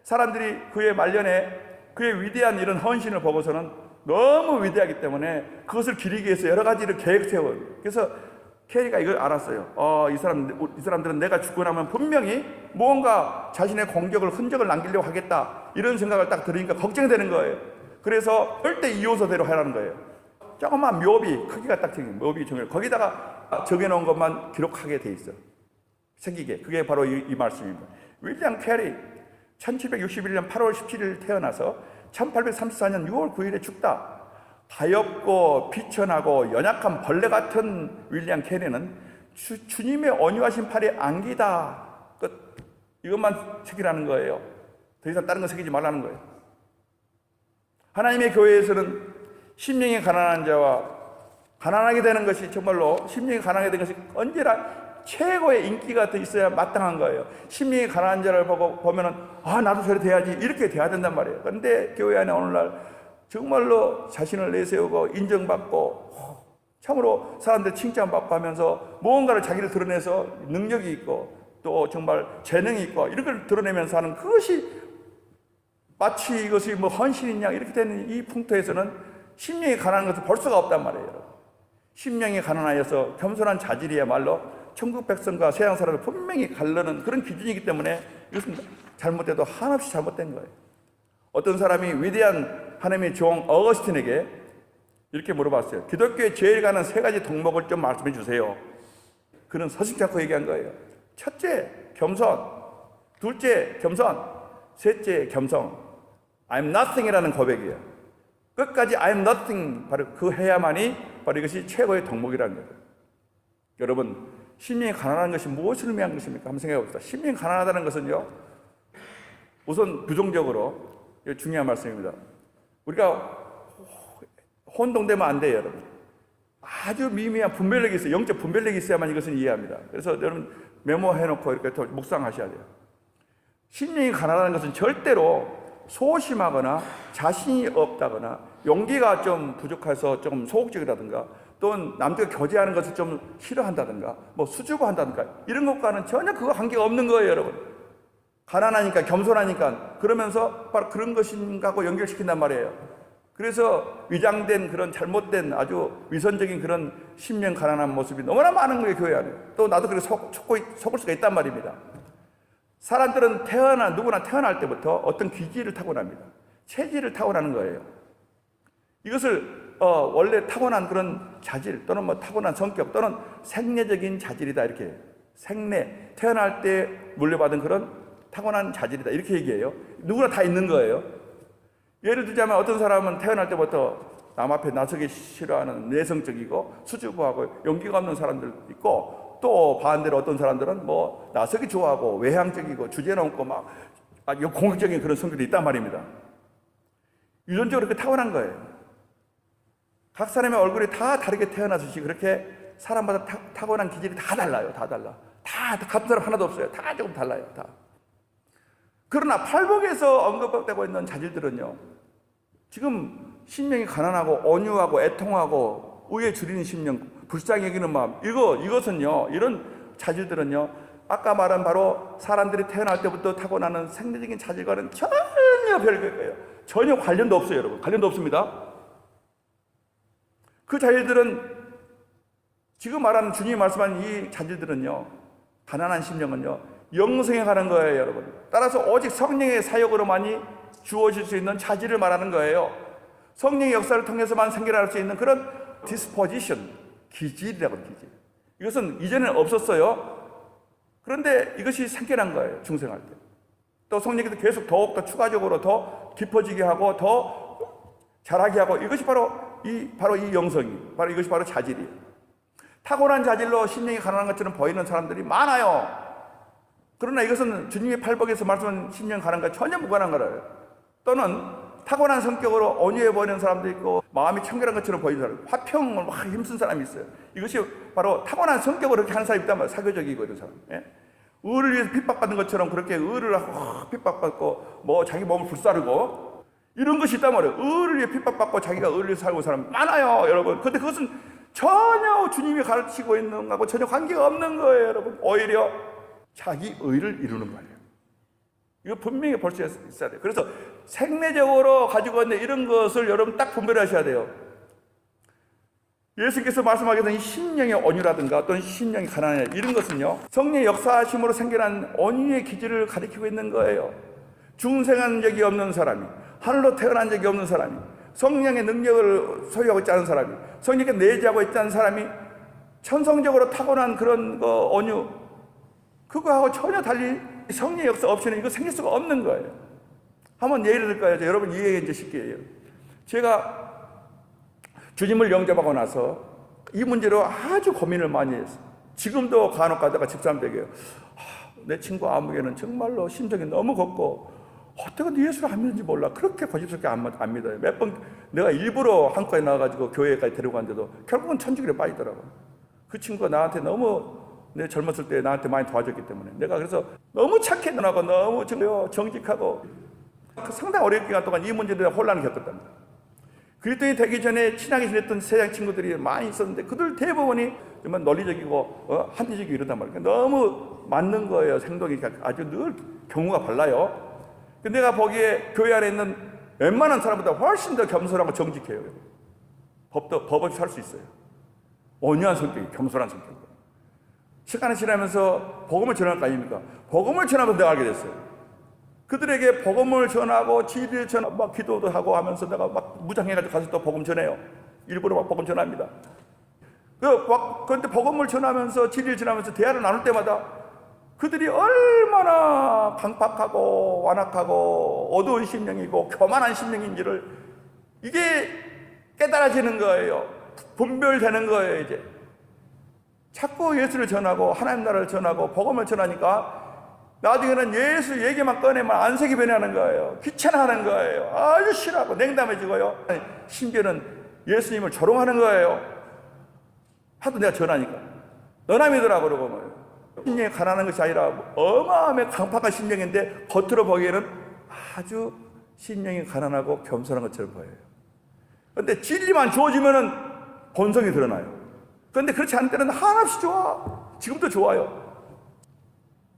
사람들이 그의 말년에 그의 위대한 이런 헌신을 보고서는 너무 위대하기 때문에 그것을 기리기 위해서 여러 가지를 계획 세워요. 그래서 캐리가 이걸 알았어요. 이 사람들은 내가 죽고 나면 분명히 뭔가 자신의 공격을, 흔적을 남기려고 하겠다, 이런 생각을 딱 들으니까 걱정되는 거예요. 그래서 절대 이호서대로 하라는 거예요. 조그만 묘비, 크기가 딱 생긴 묘비 종이를 거기다가 적여놓은 것만 기록하게 돼 있어. 생기게. 그게 바로 이 말씀입니다. 윌리엄 캐리 1761년 8월 17일 태어나서 1834년 6월 9일에 죽다. 가엾고 비천하고 연약한 벌레 같은 윌리엄 캐리는 주님의 온유하신 팔에 안기다. 끝. 이것만 새기라는 거예요. 더 이상 다른 거 새기지 말라는 거예요. 하나님의 교회에서는 심령이 가난한 자와 가난하게 되는 것이, 정말로 심령이 가난하게 되는 것이 언제나 최고의 인기가 더 있어야 마땅한 거예요. 심령이 가난한 자를 보면은 나도 저래 돼야지, 이렇게 돼야 된단 말이에요. 그런데 교회 안에 오늘날 정말로 자신을 내세우고 인정받고 참으로 사람들 칭찬받고 하면서 무언가를 자기를 드러내서 능력이 있고 또 정말 재능이 있고 이런 걸 드러내면서 하는, 그것이 마치 이것이 뭐 헌신이냐 이렇게 되는 이 풍토에서는 심령이 가난한 것을 볼 수가 없단 말이에요, 여러분. 심령이 가난하여서 겸손한 자질이야말로 천국 백성과 세상 사람을 분명히 가르는 그런 기준이기 때문에 이것은 잘못돼도 한없이 잘못된 거예요. 어떤 사람이 위대한 하나님의 종 어거스틴에게 이렇게 물어봤어요. 기독교에 제일 가는 3가지 덕목을 좀 말씀해 주세요. 그는 서슴지 않고 얘기한 거예요. 첫째, 겸손. 둘째, 겸손. 셋째, 겸손. I'm nothing이라는 고백이에요. 끝까지 I'm nothing 바로 그 해야만이 바로 이것이 최고의 덕목이라는 거예요. 여러분, 심령이 가난한 것이 무엇을 의미한 것입니까? 한번 생각해 봅시다. 심령이 가난하다는 것은요, 우선 부정적으로 중요한 말씀입니다. 우리가 혼동되면 안 돼요, 여러분. 아주 미미한 분별력이 있어요. 영적 분별력이 있어야만 이것은 이해합니다. 그래서 여러분 메모해놓고 이렇게 더 묵상하셔야 돼요. 심령이 가난하다는 것은 절대로 소심하거나 자신이 없다거나 용기가 좀 부족해서 조금 소극적이라든가 또는 남들과 교제하는 것을 좀 싫어한다든가 뭐 수줍어한다든가 이런 것과는 전혀 그거 관계가 없는 거예요, 여러분. 가난하니까 겸손하니까 그러면서 바로 그런 것인가 하고 연결시킨단 말이에요. 그래서 위장된 그런 잘못된 아주 위선적인 그런 심령 가난한 모습이 너무나 많은 거예요, 교회 안에. 또 나도 그렇게 속을 수가 있단 말입니다. 사람들은 누구나 태어날 때부터 어떤 기질을 타고납니다. 체질을 타고나는 거예요. 이것을 원래 타고난 그런 자질 또는 뭐 타고난 성격 또는 생내적인 자질이다 이렇게 생내 태어날 때 물려받은 그런 타고난 자질이다 이렇게 얘기해요. 누구나 다 있는 거예요. 예를 들자면 어떤 사람은 태어날 때부터 남 앞에 나서기 싫어하는 내성적이고 수줍어하고 용기가 없는 사람들 있고 또 반대로 어떤 사람들은 뭐 나서기 좋아하고 외향적이고 주제넘고 막 아주 공격적인 그런 성격이 있단 말입니다. 유전적으로 그렇게 타고난 거예요. 각 사람의 얼굴이 다 다르게 태어나듯이 그렇게 사람마다 타고난 기질이 다 달라요. 다 달라. 다 같은 사람 하나도 없어요. 다 조금 달라요. 다. 그러나 팔복에서 언급되고 있는 자질들은요, 지금 심령이 가난하고 온유하고 애통하고 의에 줄이는 심령, 불쌍히 여기는 마음, 이것은요, 이런 자질들은요, 아까 말한 바로 사람들이 태어날 때부터 타고나는 생리적인 자질과는 전혀 별개예요. 전혀 관련도 없어요, 여러분. 관련도 없습니다. 그 자질들은 지금 말하는 주님이 말씀한 이 자질들은요, 가난한 심령은요, 영생에 가는 거예요, 여러분. 따라서 오직 성령의 사역으로만이 주어질 수 있는 자질을 말하는 거예요. 성령의 역사를 통해서만 생겨날 수 있는 그런 disposition, 기질이라고 해요, 기질. 이것은 이전에는 없었어요. 그런데 이것이 생겨난 거예요, 중생할 때. 또 성령께서 계속 더욱더 추가적으로 더 깊어지게 하고 더 자라게 하고 이것이 바로 이 영성이, 바로 이것이 바로 자질이에요. 타고난 자질로 심령이 가난한 것처럼 보이는 사람들이 많아요. 그러나 이것은 주님의 팔복에서 말씀한 심령 가난과 전혀 무관한 거라요. 또는 타고난 성격으로 온유해 보이는 사람도 있고 마음이 청결한 것처럼 보이는 사람, 화평을 막 힘쓴 사람이 있어요. 이것이 바로 타고난 성격으로 그렇게 하는 사람이 있단 말이에요. 사교적이고 이런 사람. 예? 의를 위해서 핍박받는 것처럼 그렇게 의를 하고 핍박받고 뭐 자기 몸을 불사르고 이런 것이 있단 말이에요. 의를 위해 핍박받고 자기가 의를 위해 살고 사람 많아요, 여러분. 그런데 그것은 전혀 주님이 가르치고 있는 것하고 전혀 관계가 없는 거예요, 여러분. 오히려 자기 의를 이루는 거예요. 이거 분명히 볼 수 있어야 돼요. 그래서 생내적으로 가지고 있는 이런 것을 여러분 딱 분별하셔야 돼요. 예수께서 말씀하셨던 이 심령의 온유라든가 또는 심령이 가난해 이런 것은요, 성령의 역사하심으로 생겨난 온유의 기질을 가리키고 있는 거예요. 중생한 적이 없는 사람이, 하늘로 태어난 적이 없는 사람이, 성령의 능력을 소유하고 있지 않은 사람이, 성령께 내재하고 있지 않은 사람이 천성적으로 타고난 그런 온유, 그거하고 전혀 달리 성령의 역사 없이는 이거 생길 수가 없는 거예요. 한번 예를 들까요? 여러분 이해가 이제 쉽게 해요. 제가 주님을 영접하고 나서 이 문제로 아주 고민을 많이 했어요. 지금도 간혹 가다가 집사람들에게 내 친구 아무개는 정말로 심정이 너무 걷고 어떻게 네 예수를 안 믿는지 몰라. 그렇게 고집스럽게 안 믿어요. 몇 번 내가 일부러 한국에 나와가지고 교회까지 데려갔는데도 결국은 천주교에 빠지더라고요. 그 친구가 나한테 너무 내 젊었을 때 나한테 많이 도와줬기 때문에 내가 그래서 너무 착해 누나고 너무 정직하고 상당히 오랜 기간 동안 이 문제에 대한 혼란을 겪었답니다. 그랬더니 되기 전에 친하게 지냈던 세상 친구들이 많이 있었는데 그들 대부분이 정말 논리적이고 합리적이고 이러단 말이에요. 너무 맞는 거예요. 행동이 아주 늘 경우가 발라요. 근데 내가 보기에 교회 안에 있는 웬만한 사람보다 훨씬 더 겸손하고 정직해요. 법없이 살 수 있어요. 온유한 성격이, 겸손한 성격. 시간이 지나면서 복음을 전할 거 아닙니까? 복음을 전하면서 내가 알게 됐어요. 그들에게 복음을 전하고 진리를 전하고 막 기도도 하고 하면서 내가 막 무장해가지고 가서 또 복음 전해요. 일부러 막 복음 전합니다. 그런데 복음을 전하면서 진리를 전하면서 대화를 나눌 때마다 그들이 얼마나 강팍하고 완악하고 어두운 심령이고 교만한 심령인지를 이게 깨달아지는 거예요. 분별되는 거예요. 이제 자꾸 예수를 전하고 하나님 나라를 전하고 복음을 전하니까 나중에는 예수 얘기만 꺼내면 안색이 변하는 거예요. 귀찮아하는 거예요. 아주 싫어하고 냉담해지고요. 심지어는 예수님을 조롱하는 거예요. 하도 내가 전하니까 너나 믿으라 그러고 뭐예요. 심령이 가난한 것이 아니라 어마어마하게 강팍한 심령인데 겉으로 보기에는 아주 심령이 가난하고 겸손한 것처럼 보여요. 그런데 진리만 주어지면은 본성이 드러나요. 그런데 그렇지 않을 때는 한없이 좋아. 지금도 좋아요.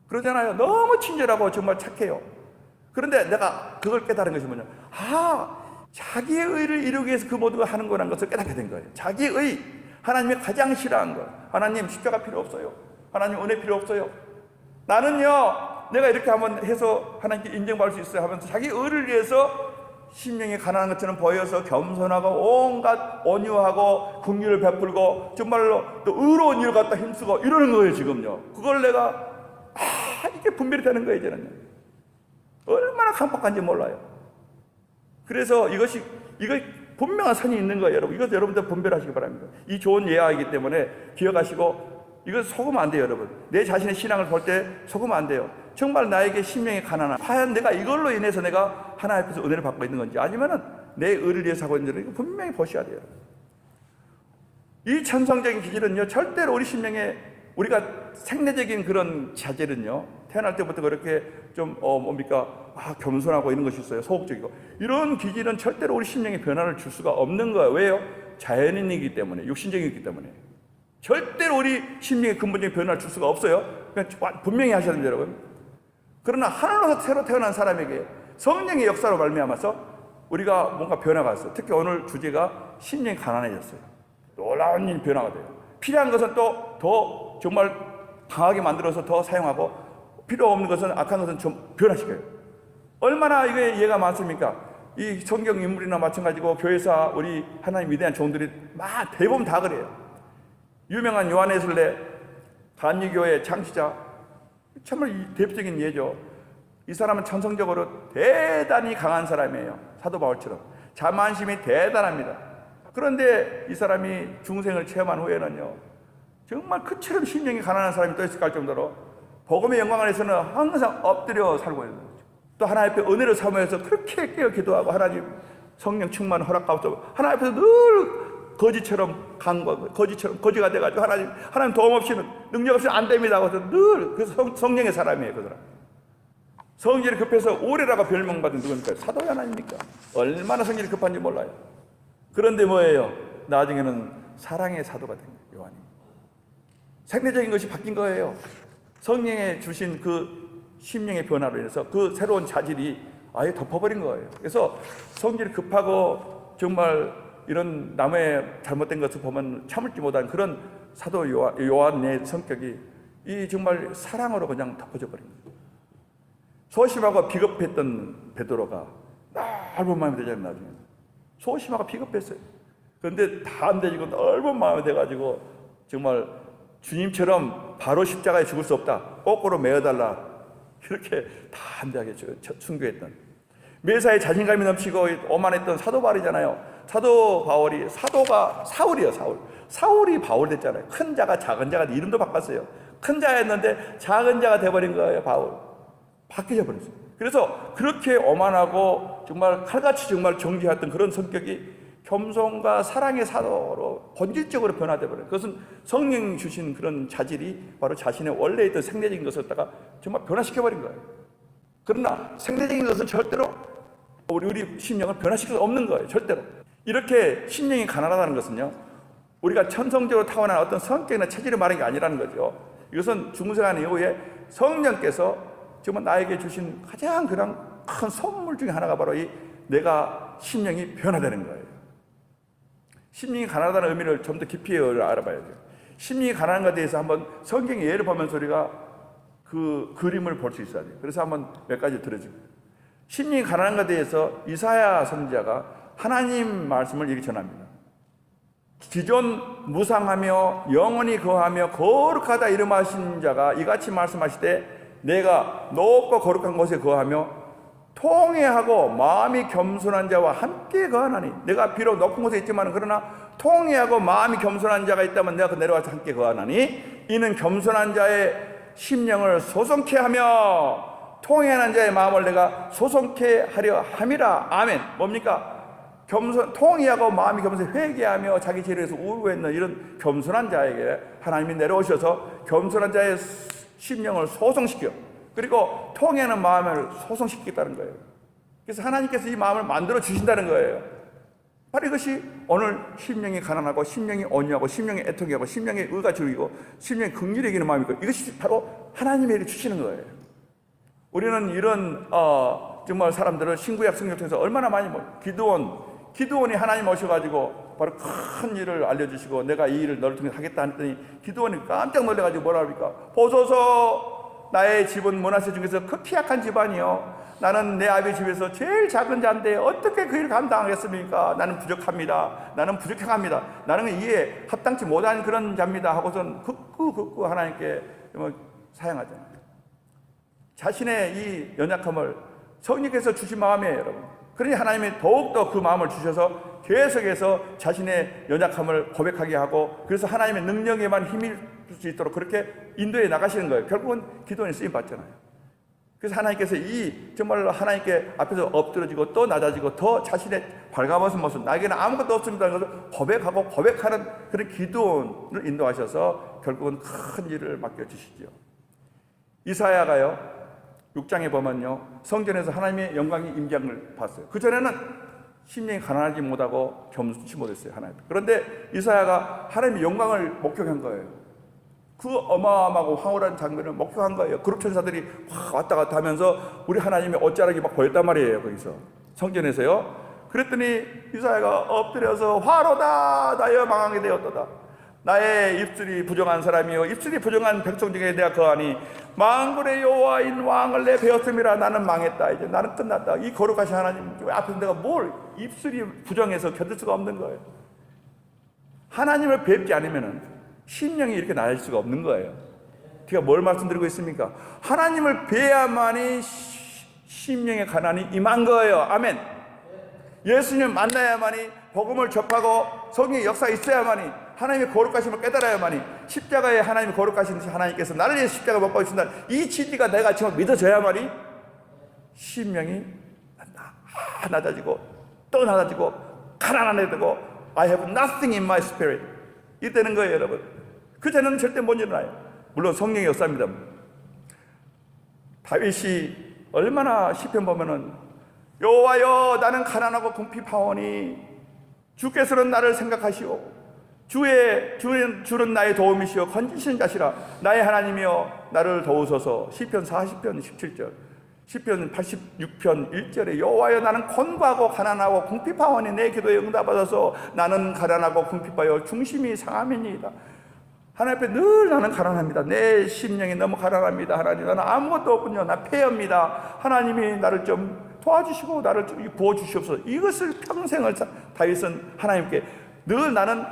그러잖아요. 너무 친절하고 정말 착해요. 그런데 내가 그걸 깨달은 것이 뭐냐. 자기의 의를 이루기 위해서 그 모든 걸 하는 거라는 것을 깨닫게 된 거예요. 자기의 의. 하나님이 가장 싫어하는 거. 하나님 십자가 필요 없어요. 하나님 은혜 필요 없어요. 나는요, 내가 이렇게 한번 해서 하나님께 인정받을 수 있어요 하면서 자기 의를 위해서 심령이 가난한 것처럼 보여서 겸손하고 온갖 온유하고 긍휼을 베풀고 정말로 또 의로운 일을 갖다 힘쓰고 이러는 거예요 지금요. 그걸 내가 이게 분별이 되는 거예요 이제는요. 얼마나 강팍한지 몰라요. 그래서 이거 분명한 선이 있는 거예요 여러분. 이것 여러분들 분별하시기 바랍니다. 이 좋은 예화이기 때문에 기억하시고 이거 속으면 안 돼요 여러분. 내 자신의 신앙을 볼 때 속으면 안 돼요. 정말 나에게 심령이 가난한 과연 내가 이걸로 인해서 내가 하나님 앞에서 은혜를 받고 있는 건지 아니면은 내 의를 위해서 하고 있는지 이거 분명히 보셔야 돼요. 이 천성적인 기질은요 절대로 우리 심령에 우리가 생리적인 그런 자질은요 태어날 때부터 그렇게 좀 겸손하고 이런 것이 있어요. 소극적이고 이런 기질은 절대로 우리 심령에 변화를 줄 수가 없는 거예요. 왜요? 자연인이기 때문에, 육신적이기 때문에 절대로 우리 심령에 근본적인 변화를 줄 수가 없어요. 그러니까 분명히 하셔야 됩니다 여러분. 그러나 하늘로서 새로 태어난 사람에게 성령의 역사로 말미암아서 우리가 뭔가 변화가 있어요. 특히 오늘 주제가 심령이 가난해졌어요. 놀라운 일 변화가 돼요. 필요한 것은 또 더 정말 강하게 만들어서 더 사용하고 필요 없는 것은 악한 것은 좀 변화시켜요. 얼마나 이게 예가 많습니까? 이 성경 인물이나 마찬가지고 교회사 우리 하나님 위대한 종들이 대부분 다 그래요. 유명한 요한에슬레 간유교회 창시자 정말 대표적인 예죠. 이 사람은 천성적으로 대단히 강한 사람이에요. 사도 바울처럼 자만심이 대단합니다. 그런데 이 사람이 중생을 체험한 후에는요 정말 그처럼 심령이 가난한 사람이 또 있을까 할 정도로 복음의 영광 안에서는 항상 엎드려 살고 있는 거죠. 또 하나님 앞에 은혜를 사모해서 그렇게 깨어 기도하고 하나님 성령 충만 허락하옵소서. 하나님 앞에서 늘 거지처럼 거지가 돼가지고 하나님 도움 없이는 능력 없이는 안 됩니다 하고서 늘 그 성령의 사람이에요. 그 사람 성질이 급해서 오래라고 별명받은 누굽니까? 사도 요한입니까? 얼마나 성질이 급한지 몰라요. 그런데 뭐예요? 나중에는 사랑의 사도가 된 거예요. 요한이 생리적인 것이 바뀐 거예요. 성령에 주신 그 심령의 변화로 인해서 그 새로운 자질이 아예 덮어버린 거예요. 그래서 성질이 급하고 정말 이런 남의 잘못된 것을 보면 참을지 못한 그런 사도 요한의 성격이 이 정말 사랑으로 그냥 덮어져 버린 거예요. 소심하고 비겁했던 베드로가 넓은 마음이 되잖아요. 나중에 소심하고 비겁했어요. 그런데 담대해지고 넓은 마음이 돼가지고 정말 주님처럼 바로 십자가에 죽을 수 없다. 거꾸로 메어달라. 이렇게 담대하게 순교했던 매사에 자신감이 넘치고 오만했던 사도 바울이잖아요. 사도 바울이 사울이에요. 사울이 바울 됐잖아요. 큰 자가 작은 자가 이름도 바꿨어요. 큰 자였는데 작은 자가 돼버린 거예요. 바울 바뀌어 버렸어요. 그래서 그렇게 오만하고 정말 칼같이 정말 정죄했던 그런 성격이 겸손과 사랑의 사도로 본질적으로 변화되어 버려요. 그것은 성령 주신 그런 자질이 바로 자신의 원래 있던 생리적인 것을 갖다가 정말 변화시켜 버린 거예요. 그러나 생리적인 것은 절대로 우리 심령을 변화시킬 수 없는 거예요. 절대로. 이렇게 심령이 가난하다는 것은요 우리가 천성적으로 타고난 어떤 성격이나 체질을 말하는 게 아니라는 거죠. 이것은 중생한 이후에 성령께서 정말 나에게 주신 가장 큰 선물 중에 하나가 바로 이 내가 심령이 변화되는 거예요. 심령이 가난하다는 의미를 좀 더 깊이 알아봐야 돼요. 심령이 가난한 것에 대해서 한번 성경의 예를 보면서 우리가 그 그림을 볼 수 있어야 돼요. 그래서 한번 몇 가지 들어줍니다. 심령이 가난한 것에 대해서 이사야 선지자가 하나님 말씀을 이렇게 전합니다. 기존 무상하며 영원히 거하며 거룩하다 이름하신 자가 이같이 말씀하시되 내가 높고 거룩한 곳에 거하며 통회하고 마음이 겸손한 자와 함께 거하나니 내가 비록 높은 곳에 있지만 그러나 통회하고 마음이 겸손한 자가 있다면 내가 그 내려와서 함께 거하나니 이는 겸손한 자의 심령을 소송케 하며 통회하는 자의 마음을 내가 소송케 하려 함이라. 아멘. 뭡니까? 통회하고 마음이 겸손해 회개하며 자기 죄에서 우울해있는 이런 겸손한 자에게 하나님이 내려오셔서 겸손한 자의 심령을 소송시켜, 그리고 통회하는 마음을 소송시키겠다는 거예요. 그래서 하나님께서 이 마음을 만들어 주신다는 거예요. 바로 이것이 오늘 심령이 가난하고 심령이 온유하고 심령이 애통하고 심령이 의가 즐기고 심령이 긍휼히 여기는 마음이고, 이것이 바로 하나님의 일을 주시는 거예요. 우리는 이런 정말 사람들을 신구약 성경 통해서 얼마나 많이 기드온이 하나님 오셔가지고 바로 큰 일을 알려주시고 내가 이 일을 너를 통해 하겠다 했더니 기드온이 깜짝 놀래가지고 뭐라 합니까? 보소서 나의 집은 므낫세 중에서 극히 약한 집안이요 나는 내 아버지 집에서 제일 작은 자인데 어떻게 그 일을 감당하겠습니까? 나는 부족합니다. 나는 부족합니다. 나는 이에 합당치 못한 그런 자입니다 하고선 극구 하나님께 사양하잖아요. 자신의 이 연약함을 성령께서 주신 마음이에요, 여러분. 그러니 하나님이 더욱더 그 마음을 주셔서 계속해서 자신의 연약함을 고백하게 하고, 그래서 하나님의 능력에만 힘이 줄 수 있도록 그렇게 인도해 나가시는 거예요. 결국은 기도원이 쓰임 받잖아요. 그래서 하나님께서 정말 하나님께 앞에서 엎드러지고 또 낮아지고 더 자신의 발가벗은 모습, 나에게는 아무것도 없습니다는 것을 고백하고 고백하는 그런 기도원을 인도하셔서 결국은 큰 일을 맡겨주시죠. 이사야가요 6장에 보면요 성전에서 하나님의 영광이 임장을 봤어요. 그전에는 심령이 가난하지 못하고 겸손치 못했어요, 하나님. 그런데 이사야가 하나님의 영광을 목격한 거예요. 그 어마어마하고 황홀한 장면을 목격한 거예요. 그룹 천사들이 왔다 갔다 하면서 우리 하나님의 옷자락이 막 보였단 말이에요, 거기서 성전에서요. 그랬더니 이사야가 엎드려서 화로다 나여 망하게 되었도다. 나의 입술이 부정한 사람이요 입술이 부정한 백성 중에 내가 거하니 만군의 여호와인 왕을 내 배웠음이라. 나는 망했다. 이제 나는 끝났다. 이 거룩하신 하나님 앞에서 내가 뭘 입술이 부정해서 견딜 수가 없는 거예요. 하나님을 뵙지 않으면은 심령이 이렇게 나아질 수가 없는 거예요. 제가 뭘 말씀드리고 있습니까? 하나님을 뵈야만이 심령의 가난이 임한 거예요. 아멘. 예수님을 만나야만이 복음을 접하고 성령의 역사가 있어야만이 하나님의 거룩하심을 깨달아야만이 십자가에 하나님의 거룩하신 하나님께서 나를 위해 십자가 못 박으신다는 이 진리가 내가 정말 믿어져야만이 심령이 낮아지고 또 낮아지고 가난한 애 되고 I have nothing in my spirit 이때는 거예요, 여러분. 그전에는 절대 못 일어나요. 물론 성령의 역사입니다. 다윗이 얼마나 시편 보면은 여호와여 나는 가난하고 궁핍하오니 주께서는 나를 생각하시오. 주는 나의 도움이시오 건지시는 자시라. 나의 하나님이여 나를 도우소서. 시편 40편 17절, 시편 86편 1절에 여호와여 나는 곤고하고 가난하고 궁핍하오니 내 기도에 응답하소서. 나는 가난하고 궁핍하여 중심이 상함이니이다. 하나님 앞에 늘 나는 가난합니다. 내 심령이 너무 가난합니다. 하나님 나는 아무것도 없군요. 나 폐허입니다. 하나님이 나를 좀 도와주시고 나를 좀 부어주시옵소서. 이것을 평생을 다윗은 하나님께 늘 나는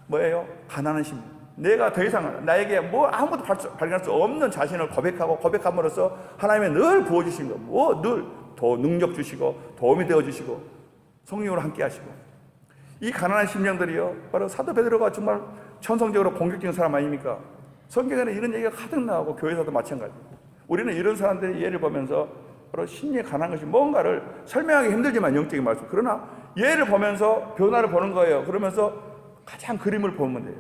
뭐예요? 가난한 심. 내가 더 이상 나에게 뭐 아무것도 발견할 수 없는 자신을 고백함으로써 하나님이 늘 부어주신 거, 늘 더 능력 주시고 도움이 되어주시고 성령으로 함께 하시고. 이 가난한 심령들이요 바로 사도 베드로가 정말 천성적으로 공격적인 사람 아닙니까? 성경에는 이런 얘기가 가득 나오고 교회에서도 마찬가지입니다. 우리는 이런 사람들의 예를 보면서 바로 심리에 가난한 것이 뭔가를 설명하기 힘들지만 영적인 말씀, 그러나 예를 보면서 변화를 보는 거예요. 그러면서 가장 그림을 보면 돼요.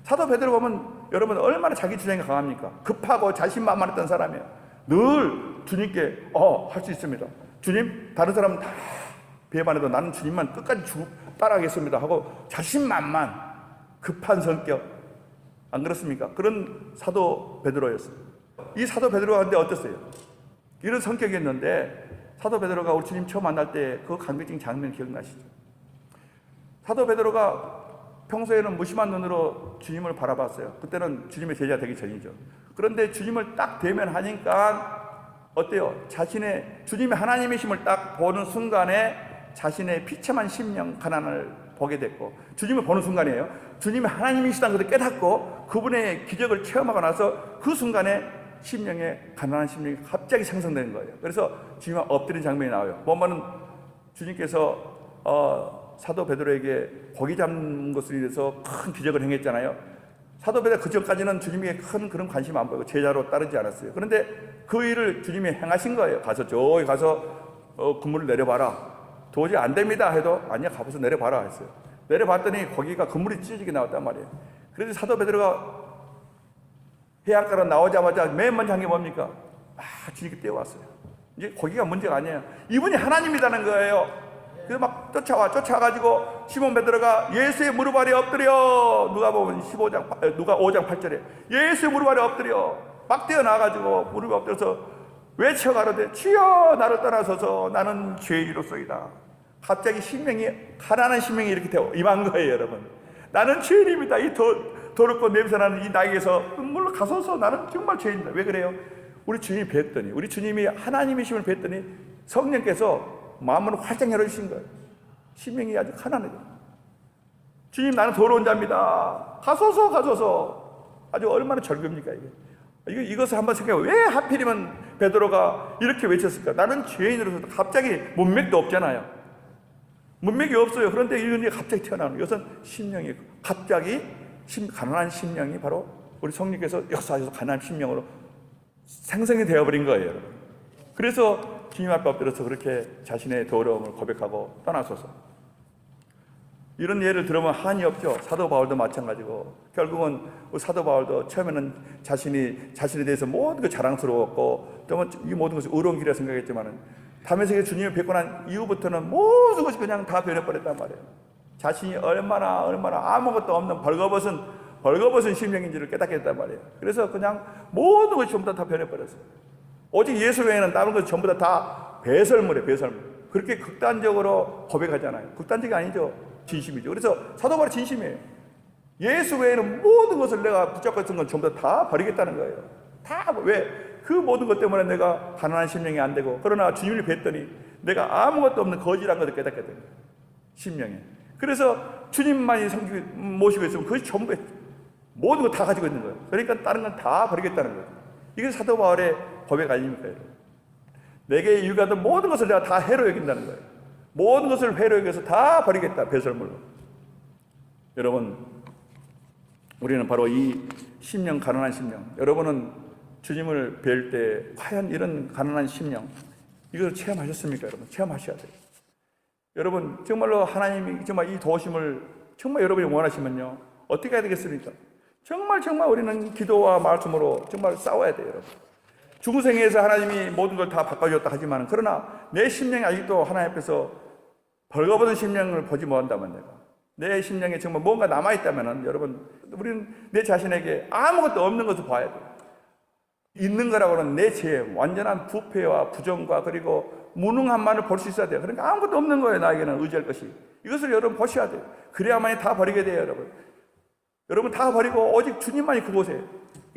사도 베드로 보면 여러분 얼마나 자기 주장이 강합니까? 급하고 자신만만했던 사람이에요. 늘 주님께 할 수 있습니다. 주님 다른 사람은 다 배반해도 나는 주님만 끝까지 따라하겠습니다 하고 자신만만 급한 성격, 안 그렇습니까? 그런 사도 베드로였어요. 이 사도 베드로가 근데 어땠어요? 이런 성격이었는데 사도 베드로가 우리 주님 처음 만날 때 그 감격적인 장면 기억나시죠? 사도 베드로가 평소에는 무심한 눈으로 주님을 바라봤어요. 그때는 주님의 제자 되기 전이죠. 그런데 주님을 딱 대면하니까 어때요? 주님의 하나님이심을 딱 보는 순간에 자신의 비참한 심령 가난을 보게 됐고, 주님을 보는 순간이에요. 주님의 하나님이시다는 것을 깨닫고 그분의 기적을 체험하고 나서 그 순간에 심령에 가난한 심령이 갑자기 생성되는 거예요. 그래서 주님 앞에 엎드린 장면이 나와요. 보면은 주님께서 사도 베드로에게 고기 잡는 것을 위해서 큰 기적을 행했잖아요. 사도 베드로 그 전까지는 주님에게 큰 그런 관심 안 보이고 제자로 따르지 않았어요. 그런데 그 일을 주님이 행하신 거예요. 가서 저기 가서 그물을 내려봐라. 도저히 안 됩니다 해도 아니야, 가서 내려봐라 했어요. 내려봤더니 고기가 그물이 찢어지게 나왔단 말이에요. 그래서 사도 베드로가 해안가로 나오자마자 맨 먼저 한 게 뭡니까? 주님께 뛰어왔어요. 이제 고기가 문제가 아니에요. 이분이 하나님이라는 거예요. 그래서 막 쫓아가지고 시몬 베드로가 예수의 무릎 아래 엎드려, 누가 5장 8절에 예수의 무릎 아래 엎드려 막 뛰어나가지고 무릎에 엎드려서 외쳐가로되 주여 나를 떠나소서 나는 죄인이로소이다. 갑자기 가난한 심령이 이렇게 임한 거예요. 여러분, 나는 죄인입니다. 이 더럽고 냄새나는 이 나에게서 눈물로 가소서, 나는 정말 죄인이다. 왜 그래요? 우리 주님이 뵀더니, 우리 주님이 하나님이심을 뵀더니 성령께서 마음을 활짝 열어주신 거예요. 심령이 아주 가난해요. 주님, 나는 더러운 자입니다. 가소서. 아주 얼마나 절규입니까 이게. 이것을 한번 생각해. 왜 하필이면 베드로가 이렇게 외쳤을까? 나는 죄인으로서. 갑자기 문맥도 없잖아요. 문맥이 없어요. 그런데 이런 게 갑자기 튀어나오는, 이것은 심령이 갑자기 가난한 심령이 바로 우리 성령께서 역사하셔서 가난한 심령으로 생성이 되어버린 거예요. 그래서 주님 앞에 엎드려서 그렇게 자신의 더러움을 고백하고 떠나소서. 이런 예를 들으면 한이 없죠. 사도 바울도 마찬가지고, 결국은 사도 바울도 처음에는 자신에 대해서 모든 게 자랑스러웠고, 또 이 모든 것이 의로운 길이라 생각했지만은 다메섹에 주님을 뵙고 난 이후부터는 모든 것이 그냥 다 변해버렸단 말이에요. 자신이 얼마나 아무것도 없는 벌거벗은 심령인지를 깨닫게 됐단 말이에요. 그래서 그냥 모든 것이 전부 다 변해버렸어요. 오직 예수 외에는 다른 것이 전부 다 배설물이에요. 배설물. 그렇게 극단적으로 고백하잖아요. 극단적이 아니죠. 진심이죠. 그래서 사도 바울이 진심이에요. 예수 외에는 모든 것을 내가 붙잡고 있던 건 전부 다 버리겠다는 거예요. 왜? 그 모든 것 때문에 내가 가난한 심령이 안 되고, 그러나 주님을 뵀더니 내가 아무것도 없는 거지란 것을 깨닫게 된 거예요. 심령에. 그래서 주님만이 모시고 있으면 그것이 전부 모든 거 다 가지고 있는 거예요. 그러니까 다른 건 다 버리겠다는 거예요. 이게 사도 바울의 고백 아닙니까? 여러분? 내게 유익하던 모든 것을 내가 다 해로 여긴다는 거예요. 모든 것을 해로 여겨서 다 버리겠다. 배설물로. 여러분, 우리는 바로 이 심령, 가난한 심령, 여러분은 주님을 뵐 때 과연 이런 가난한 심령, 이걸 체험하셨습니까? 여러분, 체험하셔야 돼요. 여러분, 정말로 하나님이 정말 이 도우심을 정말 여러분이 원하시면요, 어떻게 해야 되겠습니까? 정말 우리는 기도와 말씀으로 정말 싸워야 돼요. 여러분, 중생에서 하나님이 모든 걸 다 바꿔줬다 하지만, 그러나 내 심령이 아직도 하나님 앞에서 벌거벗은 심령을 보지 못한다면, 내 심령에 정말 뭔가 남아있다면, 여러분, 우리는 내 자신에게 아무것도 없는 것을 봐야 돼요. 있는 거라고는 내 죄, 완전한 부패와 부정과 그리고 무능함만을 볼 수 있어야 돼요. 그러니까 아무것도 없는 거예요. 나에게는 의지할 것이. 이것을 여러분 보셔야 돼요. 그래야만이 다 버리게 돼요. 여러분 다 버리고 오직 주님만이 그곳에.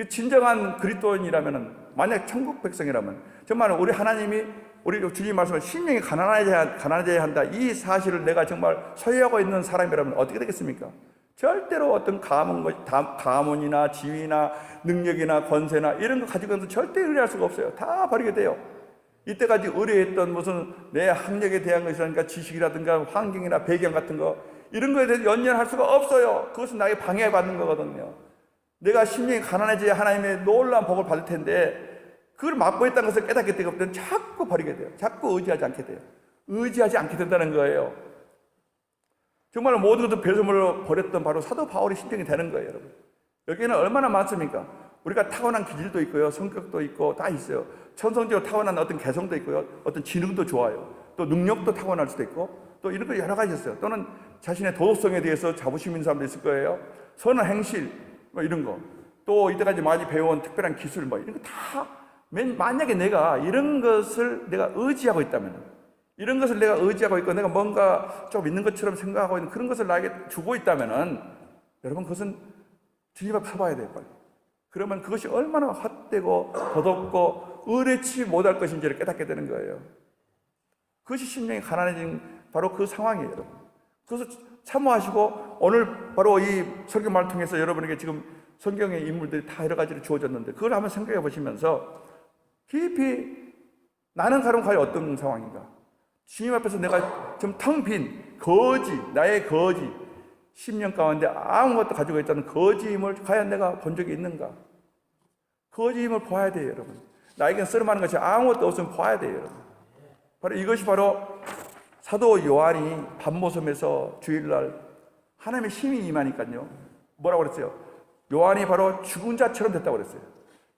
진정한 그리스도인이라면, 만약 천국 백성이라면, 정말 우리 하나님이, 우리 주님 말씀을 심령이 가난해져야 한다, 이 사실을 내가 정말 소유하고 있는 사람이라면 어떻게 되겠습니까? 절대로 어떤 가문이나 지위나 능력이나 권세나 이런 거 가지고 있는 절대 의뢰할 수가 없어요. 다 버리게 돼요. 이때까지 의뢰했던 무슨 내 학력에 대한 것이라든가 지식이라든가 환경이나 배경 같은 거, 이런 거에 대해서 연연할 수가 없어요. 그것은 나에게 방해받는 거거든요. 내가 심령이 가난해져야 하나님의 놀라운 복을 받을 텐데, 그걸 맛보였다는 것을 깨닫게 되거든 자꾸 버리게 돼요. 자꾸 의지하지 않게 돼요. 의지하지 않게 된다는 거예요. 정말 모든 것을 배설물로 버렸던 바로 사도 바울의 심정이 되는 거예요. 여러분, 여기에는 얼마나 많습니까? 우리가 타고난 기질도 있고요, 성격도 있고 다 있어요. 천성적으로 타고난 어떤 개성도 있고요, 어떤 지능도 좋아요, 또 능력도 타고날 수도 있고, 또 이런 거 여러 가지 있어요. 또는 자신의 도덕성에 대해서 자부심 있는 사람도 있을 거예요. 선한 행실, 뭐 이런 거, 또 이때까지 많이 배워온 특별한 기술, 뭐 이런 거 다, 만약에 내가 이런 것을 내가 의지하고 있다면, 이런 것을 내가 의지하고 있고 내가 뭔가 좀 있는 것처럼 생각하고 있는 그런 것을 나에게 주고 있다면은, 여러분, 그것은 주님 앞에 서봐야 돼요, 빨리. 그러면 그것이 얼마나 헛되고 더덥고 의뢰치 못할 것인지를 깨닫게 되는 거예요. 그것이 심령이 가난해진 바로 그 상황이에요, 여러분. 그래서 참모하시고 오늘 바로 이 설교말을 통해서 여러분에게 지금 성경의 인물들이 다 여러 가지로 주어졌는데 그걸 한번 생각해 보시면서 깊이 나는 과연 어떤 상황인가? 주님 앞에서 내가 좀 텅 빈 거지, 나의 거지, 10년 가운데 아무것도 가지고 있다는 거지임을 과연 내가 본 적이 있는가? 거지임을 보아야 돼요, 여러분. 나에겐 쓸만한 것이 아무것도 없으면 보아야 돼요, 여러분. 바로 이것이 바로 사도 요한이 밤모섬에서 주일날 하나님의 힘이 임하니까요. 뭐라고 그랬어요? 요한이 바로 죽은 자처럼 됐다고 그랬어요.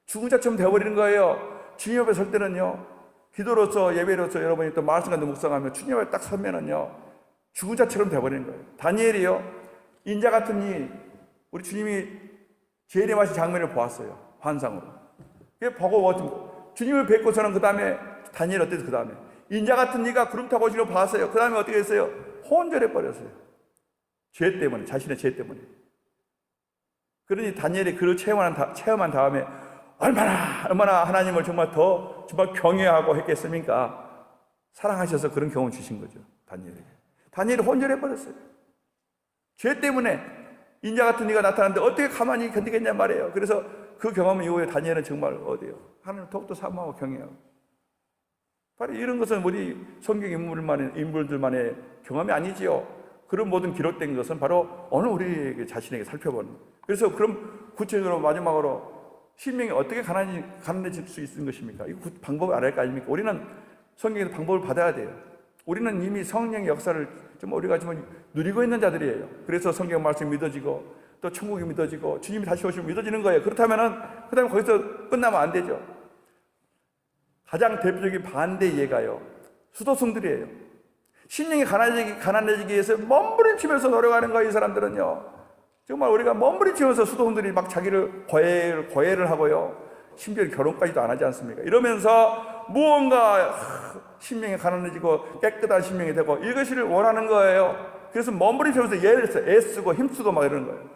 죽은 자처럼 되어버리는 거예요. 주님 앞에 설 때는요, 기도로서 예배로서 여러분이 또 말씀 가운데 묵상하며 주님 앞에 딱 서면은요, 죽은 자처럼 되어버리는 거예요. 다니엘이요, 인자 같은 이 우리 주님이 재림하신 장면을 보았어요. 환상으로. 그게 보고 주님을 뵙고서는 그 다음에 다니엘 어땠어요? 그 다음에 인자 같은 이가 구름 타고 오시는 걸 봤어요. 그 다음에 어떻게 했어요? 혼절해 버렸어요. 죄 때문에, 자신의 죄 때문에. 그러니 다니엘이 그를 체험한 다음에 얼마나 하나님을 정말 경외하고 했겠습니까? 사랑하셔서 그런 경험을 주신 거죠, 다니엘에게. 다니엘이 혼절해 버렸어요. 죄 때문에 인자 같은 이가 나타났는데 어떻게 가만히 견디겠냐 말이에요. 그래서 그 경험 이후에 다니엘은 정말 어디요? 하나님을 더욱더 사모하고 경외하고. 바로 이런 것은 우리 성경 인물들만의 경험이 아니지요. 그런 모든 기록된 것은 바로 오늘 우리 자신에게 살펴보는. 그래서 그럼 구체적으로 마지막으로 심령이 어떻게 가난해질 수 있는 것입니까? 이 방법을 알아야 할 거 아닙니까? 우리는 성경에서 방법을 받아야 돼요. 우리는 이미 성령의 역사를 좀 우리가 좀 누리고 있는 자들이에요. 그래서 성경 말씀이 믿어지고 또 천국이 믿어지고 주님이 다시 오시면 믿어지는 거예요. 그렇다면은 그다음에 거기서 끝나면 안 되죠. 가장 대표적인 반대 예가요, 수도승들이에요. 심령이 가난해지기 위해서 몸부림치면서 노력하는 거예요. 이 사람들은요, 정말 우리가 몸부림치면서 수도승들이 막 자기를 고해를 하고요, 심지어 결혼까지도 안 하지 않습니까? 이러면서 무언가 심령이 가난해지고 깨끗한 심령이 되고 이것을 원하는 거예요. 그래서 몸부림치면서 애쓰고 힘쓰고 막 이러는 거예요.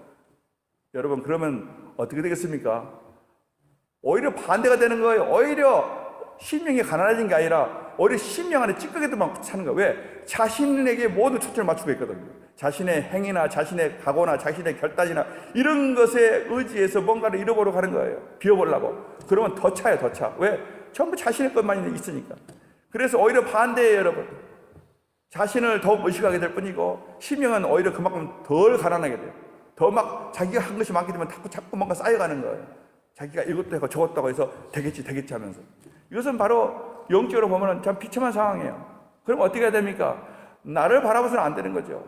여러분, 그러면 어떻게 되겠습니까? 오히려 반대가 되는 거예요. 오히려 심령이 가난해진 게 아니라 오히려 심령 안에 찌꺼기들만 사는 거예요. 왜? 자신에게 모든 초점을 맞추고 있거든요. 자신의 행위나 자신의 각오나 자신의 결단이나 이런 것에 의지해서 뭔가를 잃어보려고 하는 거예요. 비워보려고. 그러면 더 차요, 더 차. 왜? 전부 자신의 것만 있으니까. 그래서 오히려 반대예요, 여러분. 자신을 더욱 의식하게 될 뿐이고 심령은 오히려 그만큼 덜 가난하게 돼요. 더 막 자기가 한 것이 많게 되면 자꾸 뭔가 쌓여가는 거예요. 자기가 이것도 하고 저것도 하고 해서 되겠지 하면서. 이것은 바로 영적으로 보면 참 비참한 상황이에요. 그럼 어떻게 해야 됩니까? 나를 바라봐서는 안 되는 거죠.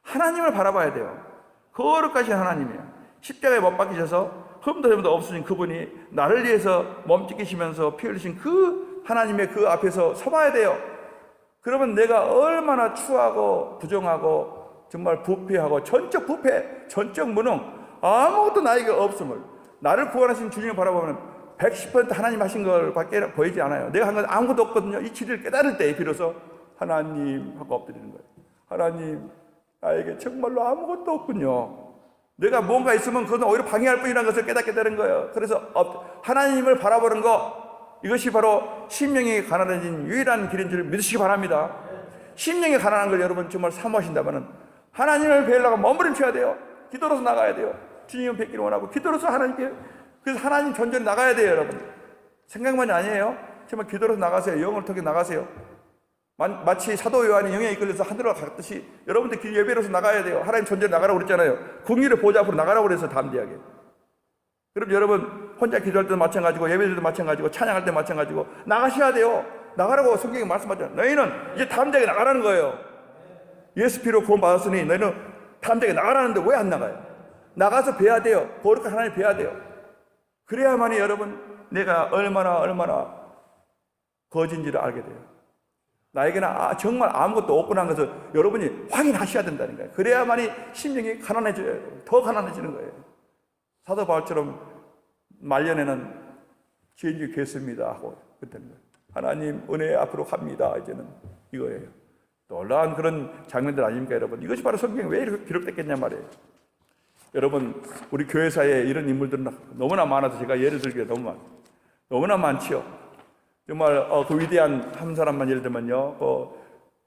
하나님을 바라봐야 돼요. 거룩하신 하나님이에요. 십자가에 못 박히셔서 흠도 흠도 없으신 그분이 나를 위해서 몸짓기시면서 피 흘리신 그 하나님의 그 앞에서 서봐야 돼요. 그러면 내가 얼마나 추하고 부정하고 정말 부패하고 전적 부패, 전적 무능, 아무것도 나에게 없음을, 나를 구원하신 주님을 바라보면 110% 하나님 하신 걸 밖에 보이지 않아요. 내가 한 건 아무것도 없거든요. 이 진리를 깨달을 때 비로소 하나님 하고 엎드리는 거예요. 하나님, 나에게 정말로 아무것도 없군요. 내가 뭔가 있으면 그건 오히려 방해할 뿐이라는 것을 깨닫게 되는 거예요. 그래서 하나님을 바라보는 것, 이것이 바로 심령이 가난해진 유일한 길인 줄 믿으시기 바랍니다. 심령이 가난한 걸 여러분 정말 사모하신다면 하나님을 뵈려고 몸부림쳐야 돼요. 기도로서 나가야 돼요. 주님을 뵙기를 원하고 기도로서 하나님께, 그래서 하나님 전전에 나가야 돼요, 여러분. 생각만이 아니에요. 정말 기도로서 나가세요. 영을 통해 나가세요. 마치 사도 요한이 영에 이끌려서 하늘로 갔듯이 여러분들 예배로서 나가야 돼요. 하나님 전전에 나가라고 그랬잖아요. 국리의 보좌 앞으로 나가라고 그래서 담대하게. 그럼 여러분 혼자 기도할 때도 마찬가지고 예배할 때도 마찬가지고 찬양할 때도 마찬가지고 나가셔야 돼요. 나가라고 성경이 말씀하잖아요. 너희는 이제 담대하게 나가라는 거예요. 예수 피로 구원받았으니 너희는 담대하게 나가라는데 왜 안 나가요? 나가서 뵈야 돼요. 거룩한 하나님 뵈야 돼요. 그래야만이 여러분 내가 얼마나 거짓인지를 알게 돼요. 나에게는 정말 아무것도 없구나 하는 것을 여러분이 확인하셔야 된다는 거예요. 그래야만이 심령이 가난해져요. 더 가난해지는 거예요. 사도 바울처럼 말년에는 죄인이 됐습니다 하고 그때는 하나님 은혜 앞으로 갑니다. 이제는 이거예요. 놀라운 그런 장면들 아닙니까, 여러분? 이것이 바로 성경에 왜 이렇게 기록됐겠냐 말이에요. 여러분, 우리 교회사에 이런 인물들은 너무나 많아서 제가 예를 들기가 너무나 많지요. 정말 그 위대한 한 사람만 예를 들면요,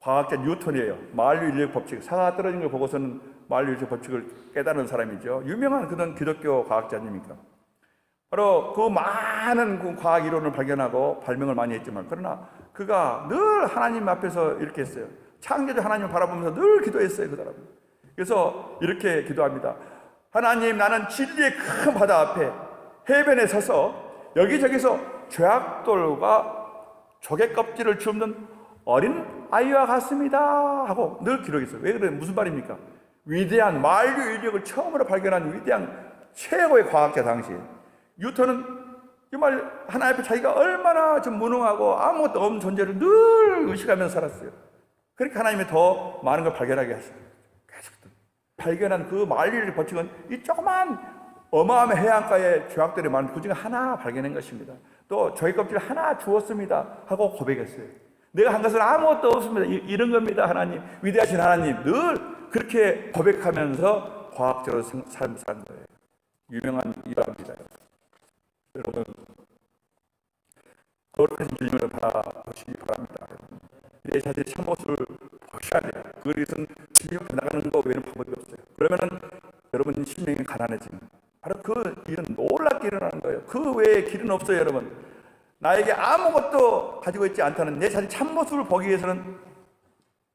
과학자 뉴턴이에요. 만류 인력 법칙, 사과가 떨어진 걸 보고서는 만류 인력 법칙을 깨달은 사람이죠. 유명한 그런 기독교 과학자님입니다. 바로 그 많은 그 과학 이론을 발견하고 발명을 많이 했지만, 그러나 그가 늘 하나님 앞에서 이렇게 했어요. 창조주 하나님을 바라보면서 늘 기도했어요, 그 사람은. 그래서 이렇게 기도합니다. 하나님, 나는 진리의 큰 바다 앞에 해변에 서서 여기저기서 죄악돌과 조개 껍질을 줍는 어린 아이와 같습니다 하고 늘 기록했어요. 왜 그래요? 무슨 말입니까? 위대한 만류 인력을 처음으로 발견한 위대한 최고의 과학자 당시에 뉴턴은 정말 하나님 앞에 자기가 얼마나 좀 무능하고 아무것도 없는 존재를 늘 의식하면서 살았어요. 그렇게 하나님이 더 많은 걸 발견하게 하셨어요. 계속 발견한 그 만류의 법칙은 이 조그만 어마어마한 해안가에 죄악들이 많은 그 중에 하나 발견한 것입니다. 또 저희 껍질 하나 주었습니다 하고 고백했어요. 내가 한 것은 아무것도 없습니다. 이런 겁니다. 하나님, 위대하신 하나님. 늘 그렇게 고백하면서 과학적으로 삶을 산 거예요. 유명한 일화입니다. 여러분, 거룩하신 주님을 바라보시기 바랍니다. 내 자신의 참모습을 보셔야 돼요. 그것은 주님 앞에 나가는 거 외에는 방법이 없어요. 그러면은 여러분 심령이 가난해지는, 바로 그 일은 놀랍게 일어나는 거예요. 그 외에 길은 없어요, 여러분. 나에게 아무것도 가지고 있지 않다는 내 자신 참모습을 보기 위해서는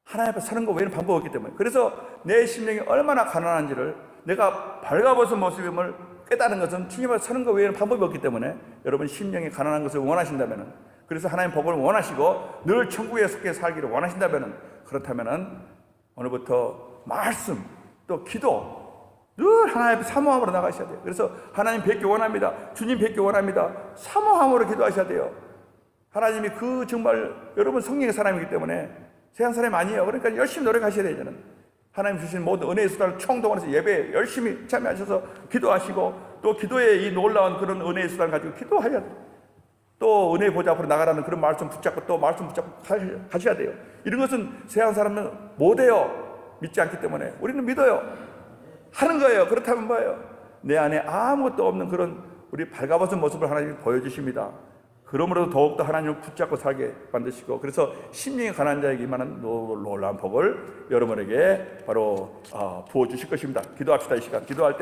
하나님 앞에 서는 거 외에는 방법이 없기 때문에, 그래서 내 심령이 얼마나 가난한지를 내가 발가벗은 모습임을 깨달은 것은 주님 앞에 서는 거 외에는 방법이 없기 때문에, 여러분 심령이 가난한 것을 원하신다면, 그래서 하나님 복을 원하시고 늘 천국에 속해 살기를 원하신다면, 그렇다면 오늘부터 말씀 또 기도 늘 하나님 앞에 사모함으로 나가셔야 돼요. 그래서 하나님 뵙기 원합니다. 주님 뵙기 원합니다. 사모함으로 기도하셔야 돼요. 하나님이 그 정말 여러분 성령의 사람이기 때문에 세상 사람이 아니에요. 그러니까 열심히 노력하셔야 돼요. 저는 하나님 주신 모든 은혜의 수단을 총동원해서 예배에 열심히 참여하셔서 기도하시고, 또 기도의 이 놀라운 그런 은혜의 수단을 가지고 기도하셔야 돼요. 또 은혜의 보좌 앞으로 나가라는 그런 말씀 붙잡고 또 말씀 붙잡고 하셔야 돼요. 이런 것은 세상 사람은 못해요. 믿지 않기 때문에. 우리는 믿어요. 하는 거예요. 그렇다면 뭐예요? 내 안에 아무것도 없는 그런 우리 발가벗은 모습을 하나님이 보여주십니다. 그러므로 더욱더 하나님을 붙잡고 살게 만드시고, 그래서 심령이 가난한 자에게 임하는 놀라운 복을 여러분에게 바로 부어주실 것입니다. 기도합시다. 이 시간 기도할 때